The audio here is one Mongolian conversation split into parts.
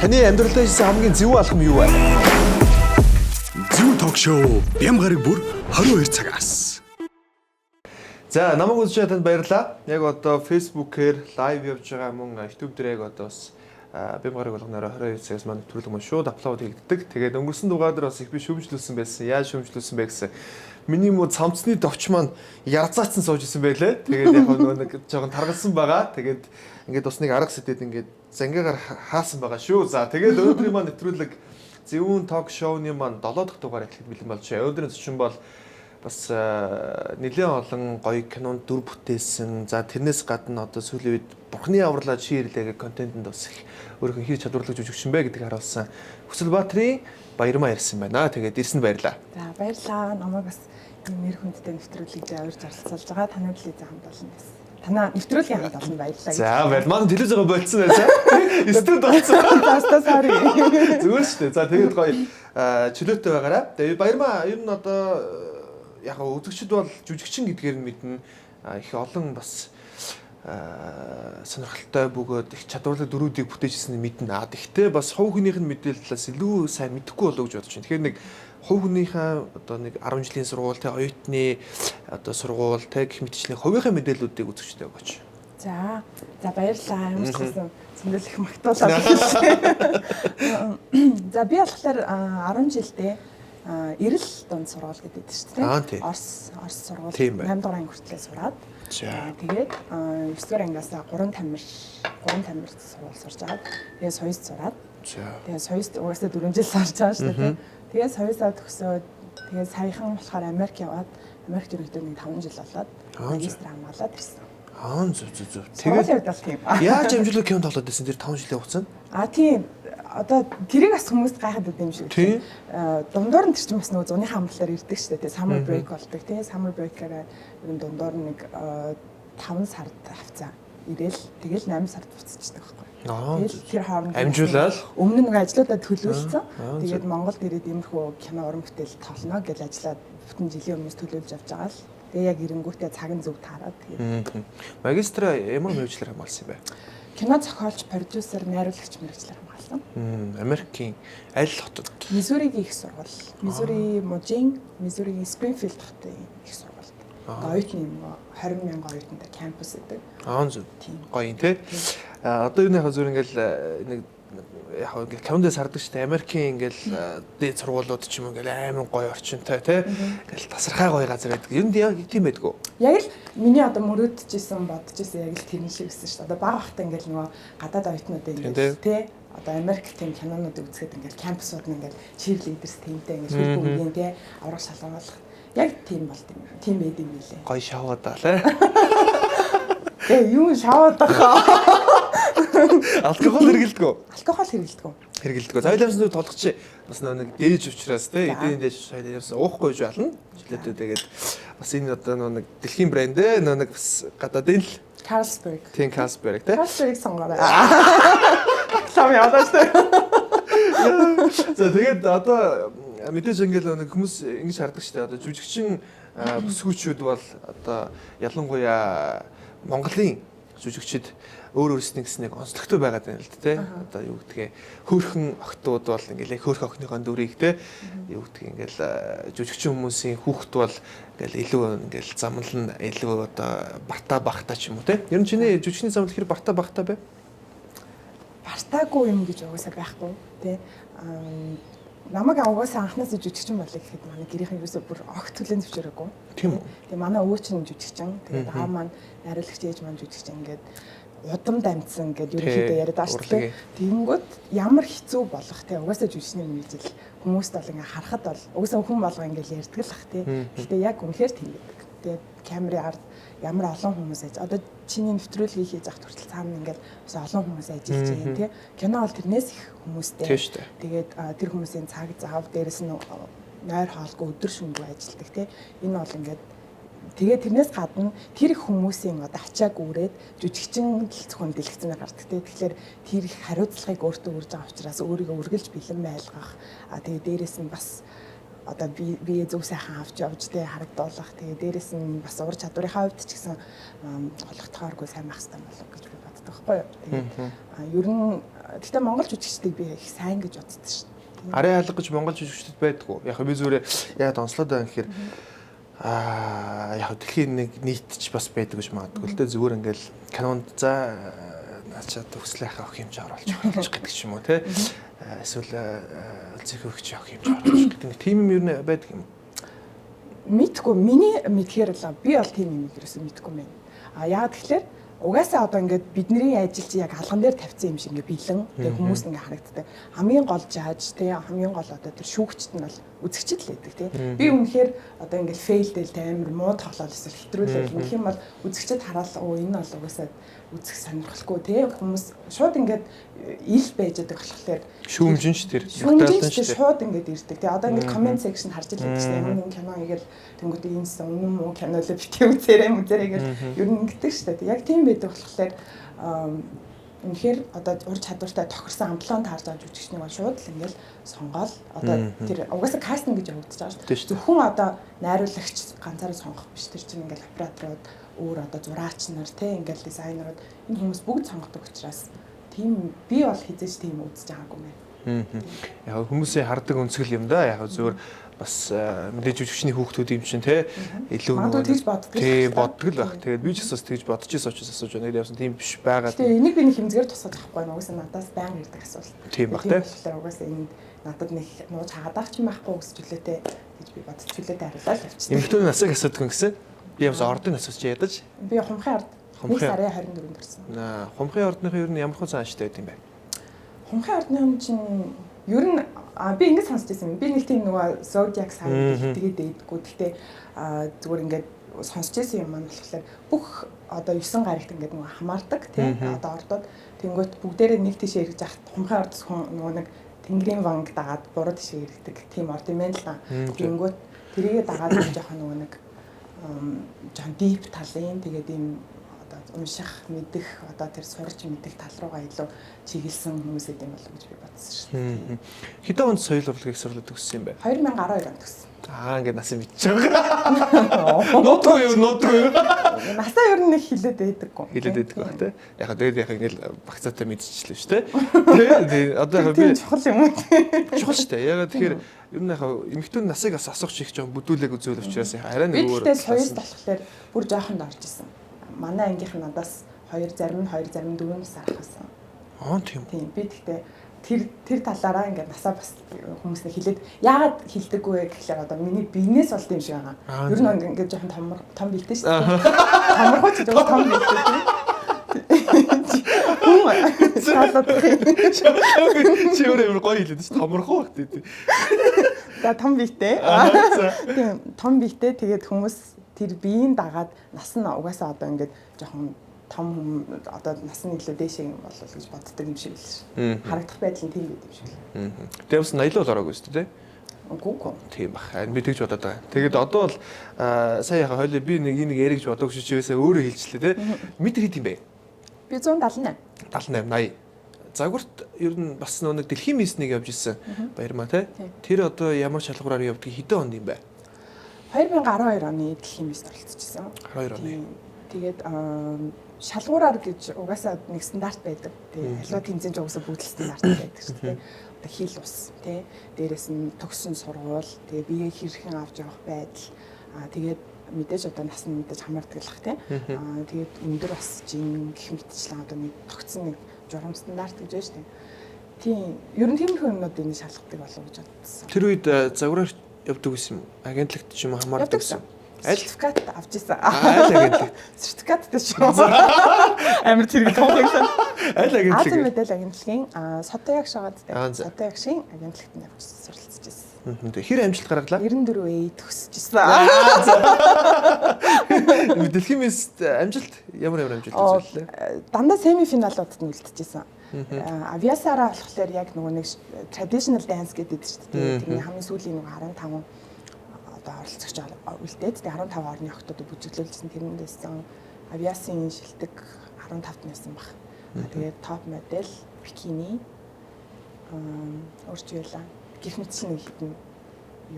Таны амьдралдаа хийсэн хамгийн зөв алхам юу вэ? Зөв ток шоу Бям гараг бүр 22 цагаас. За, намайг үзэж байгаа танд баярлалаа. Яг одоо Facebook-ээр лайв явж байгаа мөн YouTube дээр яг одоо бас Бям гараг болгоноор 22 цагаас маань нэвтрүүлэг маань шууд аплод хийгддэг. Тэгээд өнгөрсөн дугаар дээр бас их би шүүмжлүүлсэн байсан. Яаж шүүмжлүүлсэн бэ гэсэн. Миний муу цамцны довч маань ярзаацсан сууж исэн байлээ. Тэгээд яг нэг жоохон таргалсан байгаа. Тэгээд ингээд бас нэг арга сэтэд ингээд зангигаар хаасан байгаа шүү. За, тэгээд өнөөдрийн маань нэвтрүүлэг Зөвүүн ток шоуны маань 7 дахь дугаар эхлэх бэлэн болж байна. Өнөөдрийн зочин бол бас нэлээд олон гоё кинонд дүр бүтээсэн. За тэрнээс гадна одоо сүүлийн үед Бурхны авралаа ширлээ гэх контентэнд бас их өөрийнхөө хэр чадварлаг жүжигчин бэ гэдгийг харуулсан. Хүсэлбаатрийн баярмаа ярьсан байна. Тэгээд ирсэнд баярлаа. За баярлалаа. Намайг бас ийм нэр хүндтэй нэвтрүүлгийг авирж оролцуулж байгаа. Таны төлөө хамт олон байсан. Танаа нэвтрүүлгийн хамт олон баярлалаа. За баяр. Манай телевизээр болцсон байцаа. Студ болцсон. Таста сари. Зүгээр шүү дээ. За тэгээд гоё чөлөөтэй байгаарай. Тэгээд баярмаа ер нь одоо яг үзэгчд бол жүжигчин гэдгээр нь мэднэ. Их олон бас сонирхолтой бөгөөд их чадварлаг дөрүүдийг бүтээжсэн нь мэднэ. Гэхдээ бас хувь хүнийх нь мэдээлэлээс илүү сайн мэдэхгүй болов гэж бодож байна. Тэгэхээр нэг хувь хүнийхээ одоо нэг 10 жилийн сургууль те оюутны одоо сургууль те гэх мэтчлийн хувийнхаа мэдээллүүдийг үзэгчтэй өгөөч. За баярлалаа. Ямар ч гэсэн зөндөл их магтуулаад байна. За би болохоор 10 жилдээ эрэл дунд сургууль гэдэг шүү дээ. Орс сургууль 8 дугаар анги хүртлээр сураад. Тэгээд 9 дугаар ангиас 3 тамир сургууль сурж агаад тэгээд соёст сураад. Тэгээд соёст угаасаа 4 жил сурж байгаа шүү дээ. Тэгээд соёсоо төгсөөд тэгээд саяхан болохоор Америк яваад Америкт ирээд нэг 5 жил болоод магистр хамгаалаад ирсэн. Зүг. Тэгээд тийм. Яаж амжилттай кино тоглоод байсан тэр 5 жилийн хугацаанд? Тийм. Одоо тэрийг бас хүмүүс гайхаад байд юм шиг тийм. Дундуур нь тэр чинь бас нөгөө зуны хамтлаар ирдэг шүү дээ. Summer break болдог тийм. Summer break-аараа ер нь дундуур нэг 5 сард хавцаа ирээл тэгэл 8 сард буцчихдаг байхгүй. Тэгэл тэр хооронд амжуулаад өмнө нь нөгөө ажлуудаа төлөвлөсөн. Тэгээд Монголд ирээд иймэрхүү кино уран бүтээл тоглоно гэж ажиллаад бүтэн жилийн өмнөөс төлөвлөж авч байгаа л. Тэгээ яг ирэнгүүтээ цаг нь зөв таараад тэгээд магистра ямар мэргэжлэр хамгаалсан юм бэ? Кино зохиолч, продюсер, найруулагч мэргэжлэр хамгаалсан. Америкийн аль хотод? Миссуригийн их сургууль. Миссури Мужийн, Миссуригийн Спрингфилд хотын их сургууль. Оюутны 20,000 оюутантай кампус гэдэг. Зүг. Гоё юм те. Одоо юу нэг зөв ингээл нэг яг ингээл кинонд сардаг шүү дээ. Америкийн ингээл дээд сургуулиуд ч юм ингээл амар гоё орчинтой те. Ингээл тасархай гоё газар байдаг. Ер нь яг тийм байдгүй. Яг л миний одоо мөрөөдчихсэн бодчихсэн яг л тэр шиг өссөн шүү дээ. Одоо бага бахта ингээл нөгөө гадаад оюутнуудаа ингээл те одоо Америк тийм кинонуудыг үзэхэд ингээл кампусууд нь ингээл cheerleaders teamтэй ингээл хөлбөмбөгийн те аврах шалгуулах яг тийм болд юм. Тийм байд юм билээ. Гоё шавуудаа лээ. Юу шаваад байгаа. Алкогол хэрэгэлдэг үү? Алкогол хэрэгэлдэг. Цайламс нүд толгоч бас нэг дээж учраас те эдийн дээж шайлаа ярьсан уухгүй ж болно. Жилэтээ тэгээд бас энэ одоо нэг дэлхийн брэнд нэг бас гадаадын л Carlsberg. Тийм Carlsberg те. Carlsberg сонгороо. Сам ядаж те. За тэгээд одоо мэдээж ингээл нэг хүмүүс ингэж хардаг шүү дээ. Одоо жүжигчин бүсгүүчүүд бол одоо ялангуяа Монголын жүжигчид өөр өөрснийгс нэг онцлогтой байгаад байна л да тий. Одоо юу гэдгийг хөөхөн охтууд бол ингээл хөөх охиныхоо дүрийг тий юу гэдгийг ингээл жүжигчин хүмүүсийн хүүхэд бол ингээл илүү ингээл замлан илүү одоо барта бахта ч юм уу тий. Ер нь чиний жүжигчний замл хэр барта бахта бэ? Бартаагүй юм гэж угаасаа байхгүй тий. Намайг угаасаа анхнаасаа жүжигчин болъё гэхэд манай гэрийнхэн юусоо бүр огт түлэн зөвшөөрөөгүй. Тийм үү? Тэгээ манай өвөө чинь жүжигчин. Тэгээд аав маань найруулагч ээж маань жүжигчин ингээд удам дамжсан гэдэг ерөнхийдөө яриад байгаа шүү дээ. Тэгэнгүүт ямар хэцүү болох те угаасаа жүжигчний мэргэжил хүмүүст бол ингээ харахад бол угаасаа хүн болго ингээл ярьдаг л ах те. Гэхдээ яг үнэхээр тийм байдаг. Тэгээд камерын ард ямар олон хүмүүс ажиж одоо чиний нэвтрүүлгийг хийж авах хүртэл цаана ингээл бас олон хүмүүс ажиллаж байгаа те. Кино бол тэрнээс их хүмүүстэй. Тэгээд тэр хүмүүсийн цаг зав дээрээс нь нойр хоолгүй өдөр шөнөгүй ажилладаг те. Энэ бол ингээд тэгээ тэрнээс гадна тэр их хүмүүсийн одоо ачааг үрээд жүжигчин зөвхөн дэлгэцнээр гардаг те. Тэгэхээр тэр их хариуцлагыг өөртөө үрж байгаа учраас өөрийгөө үргэлж бэлэн байлгах. Тэгээ дээрээс нь бас одоо би зөв сайхан авч явж тэ харагдуулах. Тэгээ дээрээс нь бас ур чадварынхаа хувьд ч гэсэн олгохтойгооргүй сайн байх хэрэгтэй болов гэж би боддог байхгүй юу. Тэгээ ер нь Гэтэ монгол жүжигчдийг би их сайн гэж боддог шүү дээ. Арай алга гэж монгол жүжигчдэд байдгүй. Яг би зүгээр яагаад онцлоод байгаа гэхээр яг дэлхийн нэг нийтч бас байдаг гэж магадгүй л дээ. Зүгээр ингээл канонд за начаад төслөх авах юм жаа оруулж байгаа гэдэг ч юм уу те. Эсвэл зэхөвч авах юм жаа оруулж гэдэг. Тийм юм ер нь байдаг юм. Мэдгүй миний мэдхээр л би бол тийм юм ерөөсөө мэдгүй юм байна. Яагаад тэгэхээр угаасаа одоо ингээд бидний ажил чи яг алган дээр тавьсан юм шиг ингээд бэлэн тэгээ хүмүүс ингээд харагддаг. Хамгийн гол жааж тэгээ хамгийн гол одоо тэр шүүгчт нь бол үзэгчд л байдаг тий. Би үнэхээр одоо ингээд фейлдэл амар муу тоглол эсвэл хэтрүүлэл үнэх юм бол үзэгчд хараад энэ бол угаасаа үзэх сонирхолгүй тий. Хүмүүс шууд ингээд ил байж байгаа болохоор шүүмжинч тэр шүүмжинч шууд ингээд ирдэг тий. Одоо ингээд комент секшн харж илээ гэж ямар нэгэн кино игээл тэнгууд энэ үнэн муу кино л битгий үзээрэй гэж ер нь ингэдэг шүү дээ. Яг тийм байдаг болохоор үнэхээр одоо ур чадвартай тохирсон амплуанд харж байгаа жүжигчнийг бол шууд л ингээл сонгоол одоо тэр угаасаа кастинг гэж явагдаж байгаа шүү дээ. Зөвхөн одоо найруулагч ганцаараа сонгох биш тэр чинь ингээл операторууд өөр одоо зураач нар тий ингээл дизайнерууд энэ хүмүүс бүгд сонгодог учраас тийм би бол хизээж тийм үзэж байгаагүй мэн. Яг хүмүүсийн хардаг өнцгөл юм да. Яг зөвөр бас мэдээж жүжигчний хүүхдүүд юм чинь те илүү нөгөө тэгж боддог. Тий боддог л байх. Тэгээд би ч бас тэгж бодож ирсэн учраас асууж байна. Явсан тийм биш байгаа. Тэгээ энийг би нэг хэмзгээр тусгаж авахгүй байна. Угаасаа надаас байнга ирдэг асуулт. Тийм баг те. Угаасаа энэ надад нэг нууж хаадаах ч юм байхгүй өсч хүлээтэй гэж би бодож хүлээтэй хариулаад явчихсан. Эмэгтэйн насыг асуудаг юм гэсэн. Би ямс ордын асууж ядаж. Би хумхын ард 1 сарын 24-нд ирсэн. Хумхын ордныхын ер нь ямар хөө цааштай байд юм бэ? Хумхын ордны чинь ер нь би ингэж сонсч байсан. Би нэг тийм нөгөө zodiac sign гэдэг дээдгүү. Гэхдээ зүгээр ингээд сонсч байсан юм маань болохоор бүх одоо 9 гарагт ингээд нөгөө хамаардаг тийм одоо ордод тэнгуут бүгдээрээ нэг тийшээ эргэж яхад хумхын орд нөгөө нэг тэнгэрийн ванг дагаад буруу тийшээ эргэдэг тийм орд юм байна л да. Тэнгуут тэрийгээ дагаад жоохон нөгөө нэг жоохон deep талын тэгээд ийм одоо унших мэдэх одоо тэр сурч мэдэх тал руугаа илүү чиглэсэн хүмүүсэд юм болов гэж би бодсон шүү дээ. Хэдэн онд соёл урлагийг суралцдаг төгссөн юм бэ? 2012 онд төгссөн. Ингээд нас мэдчихэж байгаа. Нутгүй юу? Насаа ер нь нэг хилээд байдаггүй. Хилээд байдаггүй бах тий. Яг тэгээд яг ингээл багцаатай мэдчихлээ шүү дээ. Тий. Одоо яг би чухал юм уу? Чухал шүү дээ. Яг тэгэхээр ер нь яг эмэгтэйн насыг бас асуух шиг жоон бүдүүлэг үзүүл учраас арай нэг өөр. Бидтэй соёл болохоор бүр жоохонд орж исэн. Манай ангийнх нь надаас 2 зарим 4 нас арахсан. Тийм. Тийм. Би тэгтээ тэр талаараа ингээд насаа бас хүмүүсээ хилээд яагаад хилдэггүй вэ гэхлээр одоо миний биенээс болд юм шиг байгаа. Ер нь ингээд жоохон том бэлдэж шүү дээ. Томорхоч жоохон том бэлдэж тийм. Чи өөрөө гоё хэлээд шүү дээ. Томорхоо багт тийм. За том биетэй. Тийм, том биетэй тэгээд хүмүүс тэр биеийн дагаад нас нь угаасаа одоо ингээд жоохон том одоо нас нь илүү дээшээ юм болов гэж боддог юм шиг л шүү. Харагдах байдал нь тийм байд юм шиг л. Тэгээ бас 80 л ороогүй шүү дээ. Үгүй. Тийм баг. Би тэгж бодоод байгаа. Тэгээд одоо бол сая яхаа хойлоо би нэг ярих гэж боддог шүү чигээсээ өөрөө хэлчихлээ те. Метр хэд юм бэ? Би 178. 78 80. Загварт ер нь бас нэг дэлхийн миснийг явж ирсэн баярмаа те. Тэр одоо ямар шалгуураар явдаг хэдэн онд юм бэ? 2012 оны дэлхийн мист оролцчихсан. 12 оны. Тэгээд шалгуураар гэж угаасаа нэг стандарт байдаг. Тэгээ аливаа тэмцээнд угаасаа бүгд стандарт байдаг шүү дээ. Одоо хил ус тий. Дээрээс нь төгссөн сургууль, тэгээ бие хэрхэн авч явах байдал. Тэгээд мэдээж одоо нас нь мэдээж хамаардаг л бах тий. Тэгээд өндөр бас жин гэх мэтчлэн одоо нэг тогтсон нэг журам стандарт гэж байна шүү дээ. Тийм. Ер нь тиймэрхүү юмнууд энэ шалгадаг болов гэж бодсон. Тэр үед загвараар явдаг гэсэн юм. Агентлагт ч юм уу хамаардаг гэсэн. Сертификат авч ирсэн. Аль агентлаг? Сертификаттай шүү. Амар зэрэг тооглосон. Аль агентлаг? Азийн мэдээлэл агентлагийн Содон яг шагаад Содон ягшийн агентлагт нь явж суралцж ирсэн. Хэр амжилт гаргалаа? 94A төгсөж ирсэн. Дэлхийн мист амжилт ямар амжилт үзүүллээ? Дандаа семифиналуудад нь үлдчихсэн. Авиасаараа болохоор яг нөгөө нэг traditional dance гэдэг шүү дээ. Тэрний хамгийн сүүлийн нэг 15 одоо оролцогч үлдээд 15 орны охтууд бүжиглүүлсэн тэрнээсэн авиасын шилдэг 15-т нэсэн баг. Тэгээд топ модель, бикини өөрчлөлөө гэх мэтчлэн нэг хэдэн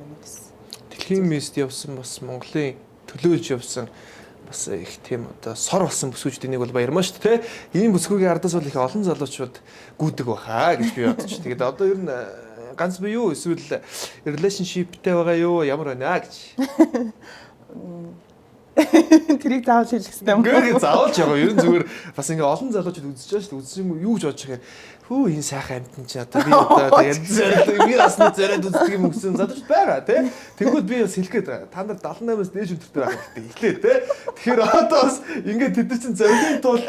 юмуд байсан. Дэлхийн мист явсан бас Монголын төлөөлж явсан бас их тийм одоо сор болсон бүсгүйчдийн нэг бол Баярмаа шүү дээ. Ийм бүсгүйгийн ардаас бол их олон залуучууд гүйдэг баха гэж би бодчих. Тэгээд одоо ер нь ганц би юу эсвэл relationshipтэй байгаа юу ямар байна гэж. Тэрийг заавал хэлэх хэрэгтэй юм. Гэхдээ заавал жагаа ер нь зүгээр бас ингээ олон залуучууд үзэж байгаа шүү дээ. Үзсэн юм юу гэж бодож байгаа. Хүү энэ сайхан амтэн чи одоо би одоо тэгээд би асны зэрэг үздэг юм өгсөн залуучууд байгаа тий. Тэгвэл би бас хэлэхэд байгаа. Та нар 78-аас дээш өдөртэй байх хэрэгтэй эхлэе тий. Тэгэхээр одоо бас ингээ тэд нар чинь зөвхөн тул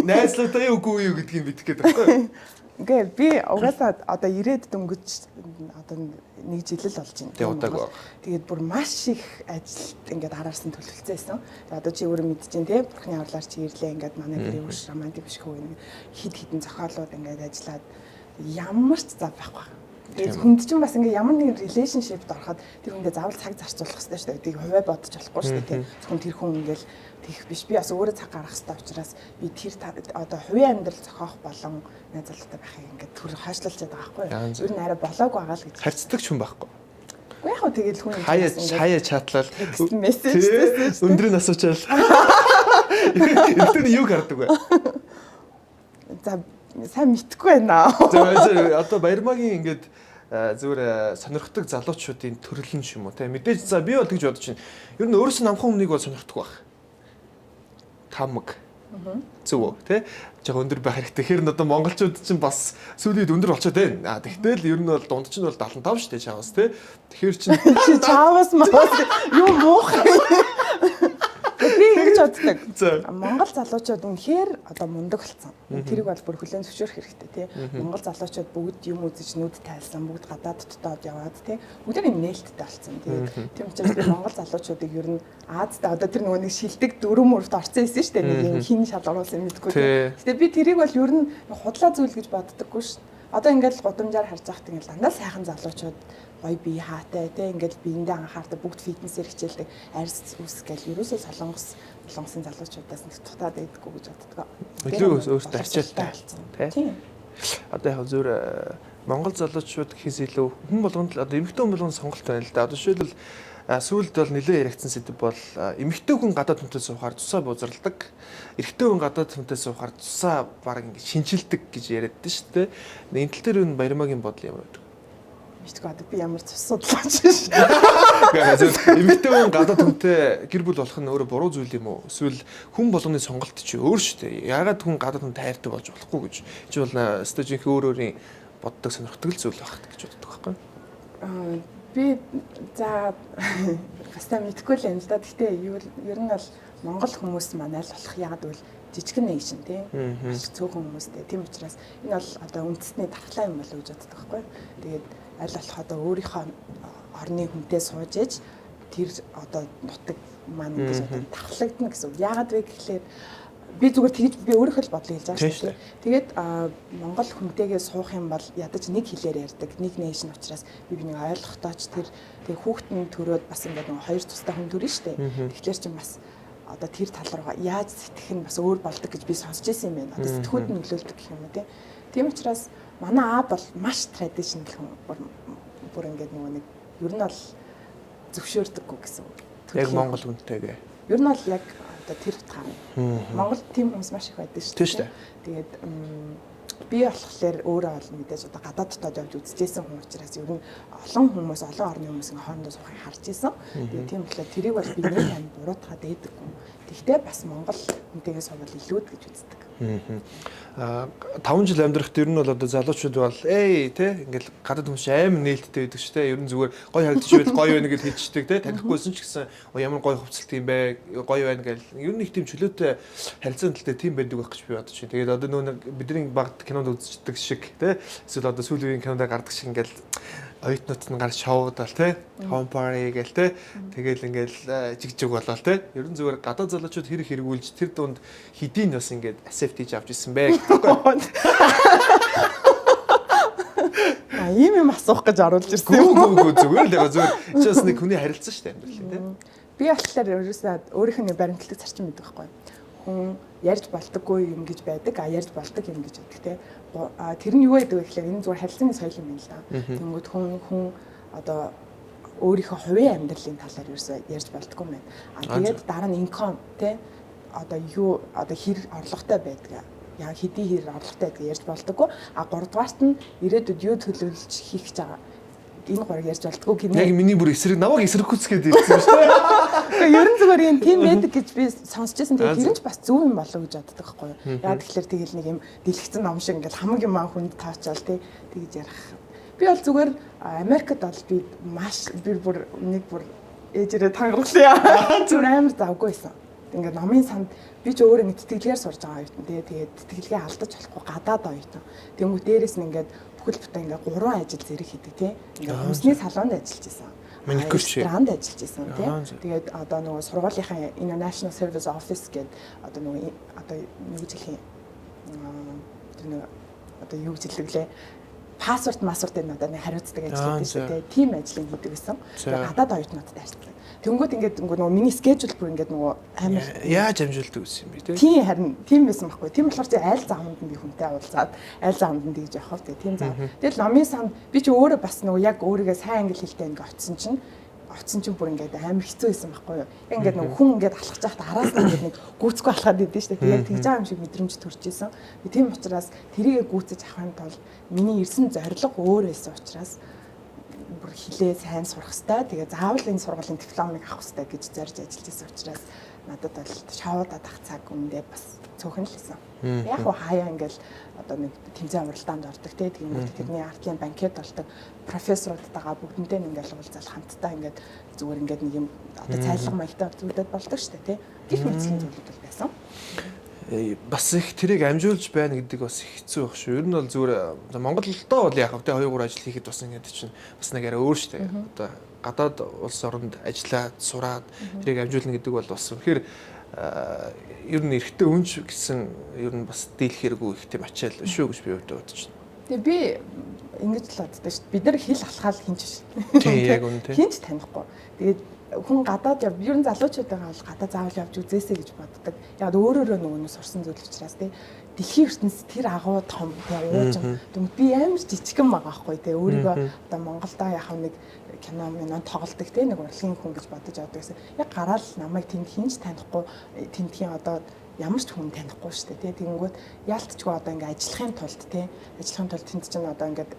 найзлуудаа юу үгүй юу гэдгийг мэдэх гээд байгаа байхгүй. Ингээ би угаасаа одоо ирээд дөнгөж одоо нэг жил л болж байна. Тэгээ удааг баг. Тэгээд бүр маш их ажилд ингээд хараарсан төлөвлөсөн. Тэгээд одоо чи өөрөө мэдчихээн те бурхны авралаар чи ирлээ ингээд манай гэрийн өш романтик биш хөө хид хідэн зохиолууд ингээд ажиллаад ямар ч зав байхгүй. Тэгээд хүнд чинь бас ингээ ямар нэгэн relationship-д ороход тэр хүндээ заавал цаг зарцуулах хэрэгтэй шүү дээ. Тийг хувиа бодож болохгүй шүү дээ. Зөвхөн тэр хүн ингээл тийх биш. Би бас өөрөө цаг гаргах хэрэгтэй учраас би тэр одоо хувийн амьдрал зохиох болон найз залуутай байхыг ингээ түр хойшлуулж байгаа байхгүй юу? Ер нь арай болоог байгаа л гэж. Харьцдаг ч хүн байхгүй. Уу яг хөө тэгээд хүн хаяа чатлал мессеж өндрийн асуучаал. Эдгээр юу гардаг вэ? За сайн мэдхгүй байна. За одоо Баярмаагийн ингээд зүгээр сонирхдаг залуучуудын төрөл нь ч юм уу те мэдээж за би бол тэгж бодож байна. Ер нь өөрөөс нь намхан хүнийг бол сонирхдаг байх. Тамаг. Зүг үү те жоо өндөр байх хэрэгтэй. Тэгэхээр нь одоо монголчууд чинь бас сүүлийн өндөр болчиход байна. Тэгтэл ер нь бол дунд чинь бол 75 шүү дээ чаавас те. Тэгэхээр чинь чаавас юу муухай. Би ингэж боддог. Монгол залуучууд үнэхээр одоо мундаг болсон. Тэрийг бол бүр хүлээн зөвшөөрөх хэрэгтэй тий. Монгол залуучууд бүгд юм үзэж нүд тайлсан, бүгд гадаад дотоод яваад тий. Бүгд нэг нээлттэй болсон. Тэгээд тийм учраас би монгол залуучуудыг ер нь Аазтай одоо тэр нөгөө нэг шилдэг дөрөв мөрөвт орсон байсан шүү дээ. Нэг юм хин шалгаруулсан мэдгүй тий. Гэтэ би тэрийг бол ер нь худлаа зүйл гэж боддоггүй шүү. Одоо ингээд гудамжаар харж байхад ингээд дандаа сайхан залуучууд гоё бие хаатай те ингээд биендээ анхаардаг бүгд фитнесээр хичээлдэг арьс үс гэл ерөөсөө солонгосын залуучуудаас нэг тутаад байдаггүй гэж боддог. Өдрөө өөртөө ачаалтай те. Одоо яг зөв Монгол залуучууд гэхээс илүү хүн болгонд одоо эмэгтэй хүн болгонд сонголт байна л да. Одоо жишээлбэл сүүлд бол нэлээд яригдсан сэдв бол эмэгтэй хүн гадаад хүнтэй суухаар цусаа буузарладаг. Эрэгтэй хүн гадаад хүнтэй суухаар цусаа баг ингэ шинжилдэг гэж яриад дээ шүү дээ. Энэ тал дээр энэ Баярмаагийн бодол ямар байдаг? Мэдгүй одоо би ямар цус судлаач биш. Эмэгтэй хүн гадаад хүнтэй гэр бүл болох нь өөрөө буруу зүйл юм уу? Эсвэл хүн болгоны сонголт чи өөр шүү дээ. Яагаад хүн гадаад хүнтэй хайртай болж болохгүй гэж. Чи бол стажинх өөрийн боддог сонирхдаг л зүйл багт гэж боддог байхгүй юу? Би за хастаа мэдгүй л юм л да. Гэтэ ер нь бол монгол хүмүүс маань аль болох яагаад гэвэл жижигэн нэшин тий. Маш цөөхөн хүмүүстэй. Тийм учраас энэ бол одоо үндэсний дархлаа юм болов гэж боддог байхгүй юу? Тэгээд аль болох одоо өөрийнхөө орны хүнтэй сууж ээж тэр одоо нутаг маань гэж одоо давхлагдана гэсэн үг. Яагаад вэ гэхлээр би зүгээр тэгж би өөрийнхөө л бодлыг хэлж байгаа шүү дээ. Тэгээд монгол хүнтэйгээ суух юм бол ядаж нэг хэлээр ярьдаг, нэг нэшн учраас би бинийг ойлгохтойч тэр тэг хүүхдэн төрөөд бас ингээд нэг хоёр тустай хүн төрөн шүү дээ. Тэгэхээр чинь бас одоо тэр тал руугаа яаж сэтгэх нь бас өөр болдог гэж би сонсч байсан юм байна. Одоо сэтгүүд нь нөлөөлдөг гэх юм уу тий. Тийм учраас манай аа бол маш традишнл хүн бүр ингээд нэг ер нь бол зөвшөөрдөггүй гэсэн үг. Яг монгол хүнтэйгээ. Ер нь бол яг одоо тэр утгаар. Монгол тийм хүмүүс маш их байдаг шүү дээ. Тэгээд би болохоор өөрөө бол мэдээж одоо гадаад дотоод явж үзчихсэн хүн учраас ер нь олон хүмүүс олон орны хүмүүс ингээ хоорондоо суухыг харж ирсэн. Тэгээд тийм болохоор тэрийг бол би нэг тань буруутгаад ээдэггүй. Тэгтээ бас монгол хүнтэйгээ сувал илүүд гэж үздэг. 5 жил амьдрахт ер нь бол одоо залуучууд бол те ингээл гадаад хүмүүс аим нээлттэй байдаг шүү дээ. Ер нь зүгээр гоё харагдчихвэл гоё байна гэж хэлчихдэг те. Танихгүйсэн ч гэсэн ямар гоё хувцалт юм бэ? Гоё байна гэл. Ер нь их тийм чөлөөтэй харилцааны талтай тийм байдаг байх гэж би бодож байна. Тэгээд одоо нөө бидний багт кинонд үздэг шиг те. Эсвэл одоо сүүлийн кинонд гардаг шиг ингээл оюутнууд нь гарч шоудал те. Home party гээл те. Тэгэл ингээл жигжиг болол те. Ер нь зүгээр гадаад залуучууд хэрэг хэрэгүүлж тэр дунд хэдийн бас ингээд accept хийж авч ирсэн бэ. Ийм юм асуух гэж оруулж ирсэн юм. Гүү зүгээр л яга зүгээр. Чи бас нэг хүний харилцсан шүү дээ амьдрал тийм. Би болохоор ерөөсөө өөрийнх нь баримтлагдаг зарчим байдаг байхгүй. Хүн ярьж болдоггүй юм гэж байдаг, ярьж болдог юм гэж байдаг тийм. Тэр нь юу байдаг вэ гэхээр энэ зүгээр харилцааны соёл юм байна л да. Тэнгүүд хүн одоо өөрийнхөө хувийн амьдралын талаар ерөөсөө ярьж болдгоо юм байна. Тэгээд дараа нь income те одоо юу одоо хэр орлоготой байдгаа яг хэдий хэр орлоготой гэдгийг ярьж болдоггүй. А 3 дугаарт нь ирээдүйд юу төлөвлөж хийх гэж байгаа энэ гурыг ярьж болдгоо гинэ. Яг миний бүр намайг эсрэг хүсгээд ирсэн шүү дээ. Гэхдээ ерөн зүгээр юм тийм байдаг гэж би сонсч байсан. Тэгээд тэр нь ч бас зөв юм болов гэж боддог байхгүй юу. Яг тэгэхээр тэгэл нэг юм дэлгэцэн ном шиг ингээл хамаг юм хүнд таачаал тэгж ярих. Би бол зүгээр Америкт бол би маш бүр ээжээрээ тангаргалаа. Зүгээр амар завгүй байсан. Ингээд номын санд би ч өөрөө нэг тэтгэлгээр сурж байгаа юм тий. Тэгээд тэтгэлгээ алдаж болохгүй гадаад оюутан. Тэнгүү дээрээс нь ингээд бүхэл бүтэн ингээд 3 ажил зэрэг хийдэг тий. Ингээд хүнсний салонд ажиллаж байсан. Ресторанд ажиллаж байсан тий. Тэгээд одоо нөгөө сургуулийнхаа International Service Office гэдэг одоо нөгөө одоо юу гэж хэлэх юм одоо юу гэж хэллэглээ пассворд энэ одоо нэг хариуцдаг ажил гэдэг шүү дээ. Тим ажлыг хийдэг гэсэн. Тэгээд гадаад оюутнуудтай ажилладаг. Тэнгүүд ингээд нөгөө миний скежюл бүр ингээд нөгөө амар яаж амжилтдаг гэсэн юм бэ тий. Тийм харин тийм байсан байхгүй. Тийм болохоор чи айл заамд нь би хүнтэй уулзаад айл заамд нь тэгж явах тий. Тийм зам. Тэгэл номын санд би чи өөрөө бас нөгөө яг өөрийгөө сайн англи хэлтэй ингээд очсон чинь бүр ингээд амар хэцүү байсан байхгүй юу. Яг ингээд нөгөө хүн ингээд алхаж байхад араас нь ингээд нэг гүцэхгүй алхаад идэв шүү дээ. Тэгээд тэгж байгаа юм шиг мэдрэмж төрж исэн. Тийм учраас тэрийгэ гүцэж авахын тулд миний ирсэн зорилго өөр байсан учраас бүр хилээ сайн сурах хэрэгтэй. Тэгээ заавал энэ сургуулийн дипломыг авах хэрэгтэй гэж зорж ажиллаж байсан учраас надад бол шавуудаад ах цаг өмнөдөө бас цөөхөн л байсан. Яг хоо хаяа ингээл одоо нэг тэмцээн уралдаанд ордог те тэгээд тэрний артлын банкет болдог профессорудтайгаа бүгднтэй ингээл уулзаал хамтдаа ингээд зүгээр ингээд нэг юм одоо цайлга маягтай зүйлүүд болдог шүү дээ те. Гэх мэтийн зүйлүүд бол байсан. Бас их тэрийг амжуулж байна гэдэг бас хэцүү байх шүү. Ер нь бол зүгээр Монголдоо бол яг тэ 2-3 ажил хийхэд бас ингээд чинь бас нэг арай өөр шүү дээ. Одоо гадаад улс оронд ажиллаад сураад тэрийг амжуулна гэдэг бол бас үнэхээр ер нь эрэгтэй үнж гэсэн ер нь бас дийлэх хэрэггүй их тийм ачаал шүү гэж би бодож байна. Тэгээ би ингэж л боддог шүү. Бид нар хэл алхаал хинч шүү. Тийм яг үнэ тийм. Хинч танихгүй. Тэгээд хүн гадаад яв ер нь залуучуудаа бол гадаад заавал явж үзээсэй гэж боддог. Яг өөрөөрөө нөгөө сурсан зүйл учраас тий дэлхийн ертөнцид тэр агуу том тий уужин. Тэгмэд би амар жижигхэн байгаа байхгүй тий өөрийгөө одоо Монголдо яхав нэг кино тоглодог тий нэг урлагийн хүн гэж бодож явдаг гэсэн. Яг гараал намайг тэнд хинж танихгүй тентхийн одоо ямар ч хүн танихгүй шүү дээ тий тэгэнгүүт яалтчгүй одоо ингээ ажиллахын тулд тэнд чинь одоо ингээд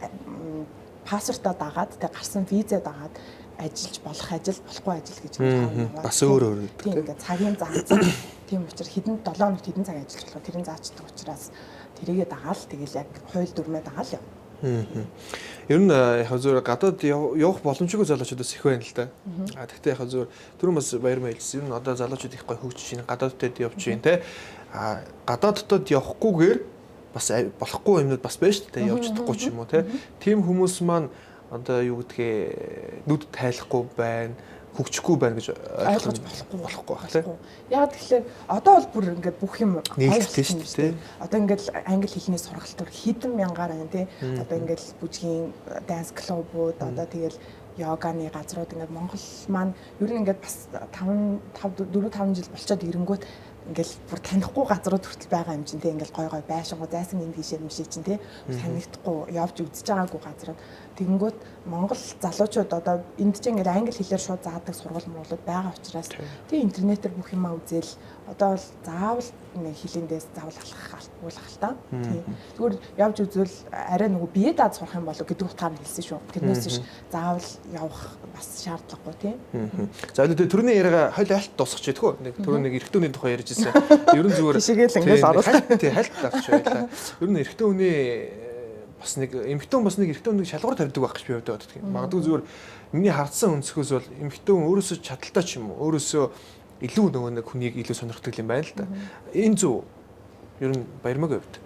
пассвортоо дагаад тий гарсан визээ дагаад ажиллаж болох ажил болохгүй ажил гэж байна. Бас өөр гэдэг. Тийм ингээд цагийн заацсан. Тийм учраас хэдэн 7 хоногт хэдэн цаг ажиллаж болох тэрийг заачдаг учраас тэрийгээ дагаал тэгэл яг хууль дүрмээ дагаал яв. Ер нь яг зөв гадаад явах боломжгүй залуучуудаас их байна л да. Тэгтээ яг зөв түрүүн бас баяр мэйлсэн. Ер нь одоо залуучууд их гоё хөгжиж чинь гадаадд явж байна те. Гадаадд явахгүйгээр бас болохгүй юмнууд бас байна шүү дээ. Явж чадахгүй ч юм уу те. Тим хүмүүс маань одоо юу гэдгээ нүд тайлахгүй байна, хөгжихгүй байна гэж ойлгож болохгүй байх тийм. Яг тэгэхээр одоо бол бүр ингээд бүх юм нийлэлтэй шүү дээ. Одоо ингээд англи хэлний сургалтууд хэдэн мянгаар байна тийм. Одоо ингээд бүжгийн данс клубууд одоо тэгэл йоганы газрууд ингээд Монгол маань ер нь ингээд бас 4-5 жил болчиход ирэнгүүт ингээл бүр танихгүй газрууд хүртэл байгаа юм чинь те ингээл гой байшингуу зайсан энэ тийшээ юм шиг чинь те танигдахгүй явж үзэж байгаагүй газрууд тэгэнгүүт Монгол залуучууд одоо энд чинь ингээл англи хэлээр шууд заадаг сургууль муулууд байгаа учраас те интернетээр бүх юмаа үзэл одоо бол заавал нэг хэлэндээс заавал алхах та тийм зүгээр явж үзвэл арай нөгөө бие даад сурах юм болов гэдэг утгаар нь хэлсэн шүү тэрнээс биш заавал явах бас шаардлагагүй тийм за одоо түрүүний яриага хойл алт дуусчих чадгүй нэг түрүүний эрэгтүүний тухай ярьж ирсэн ер нь зүгээр тийшгээл ингээл оруулах тийм хальт авч байлаа ер нь эрэгтэй хүний бас нэг эмэгтэй хүн бас нэг эрэгтэй хүнийг шалгуур тавьдаг байх гэж би боддог юм магадгүй зүгээр миний хардсан өнцгөөс бол эмэгтэй хүн өөрөөсөө чадaltaй ч юм уу өөрөөсөө илүү нөгөө нэг хүнийг илүү сонирхдаг юм байна л да. Энэ зөв ер нь баярмаг хувьд.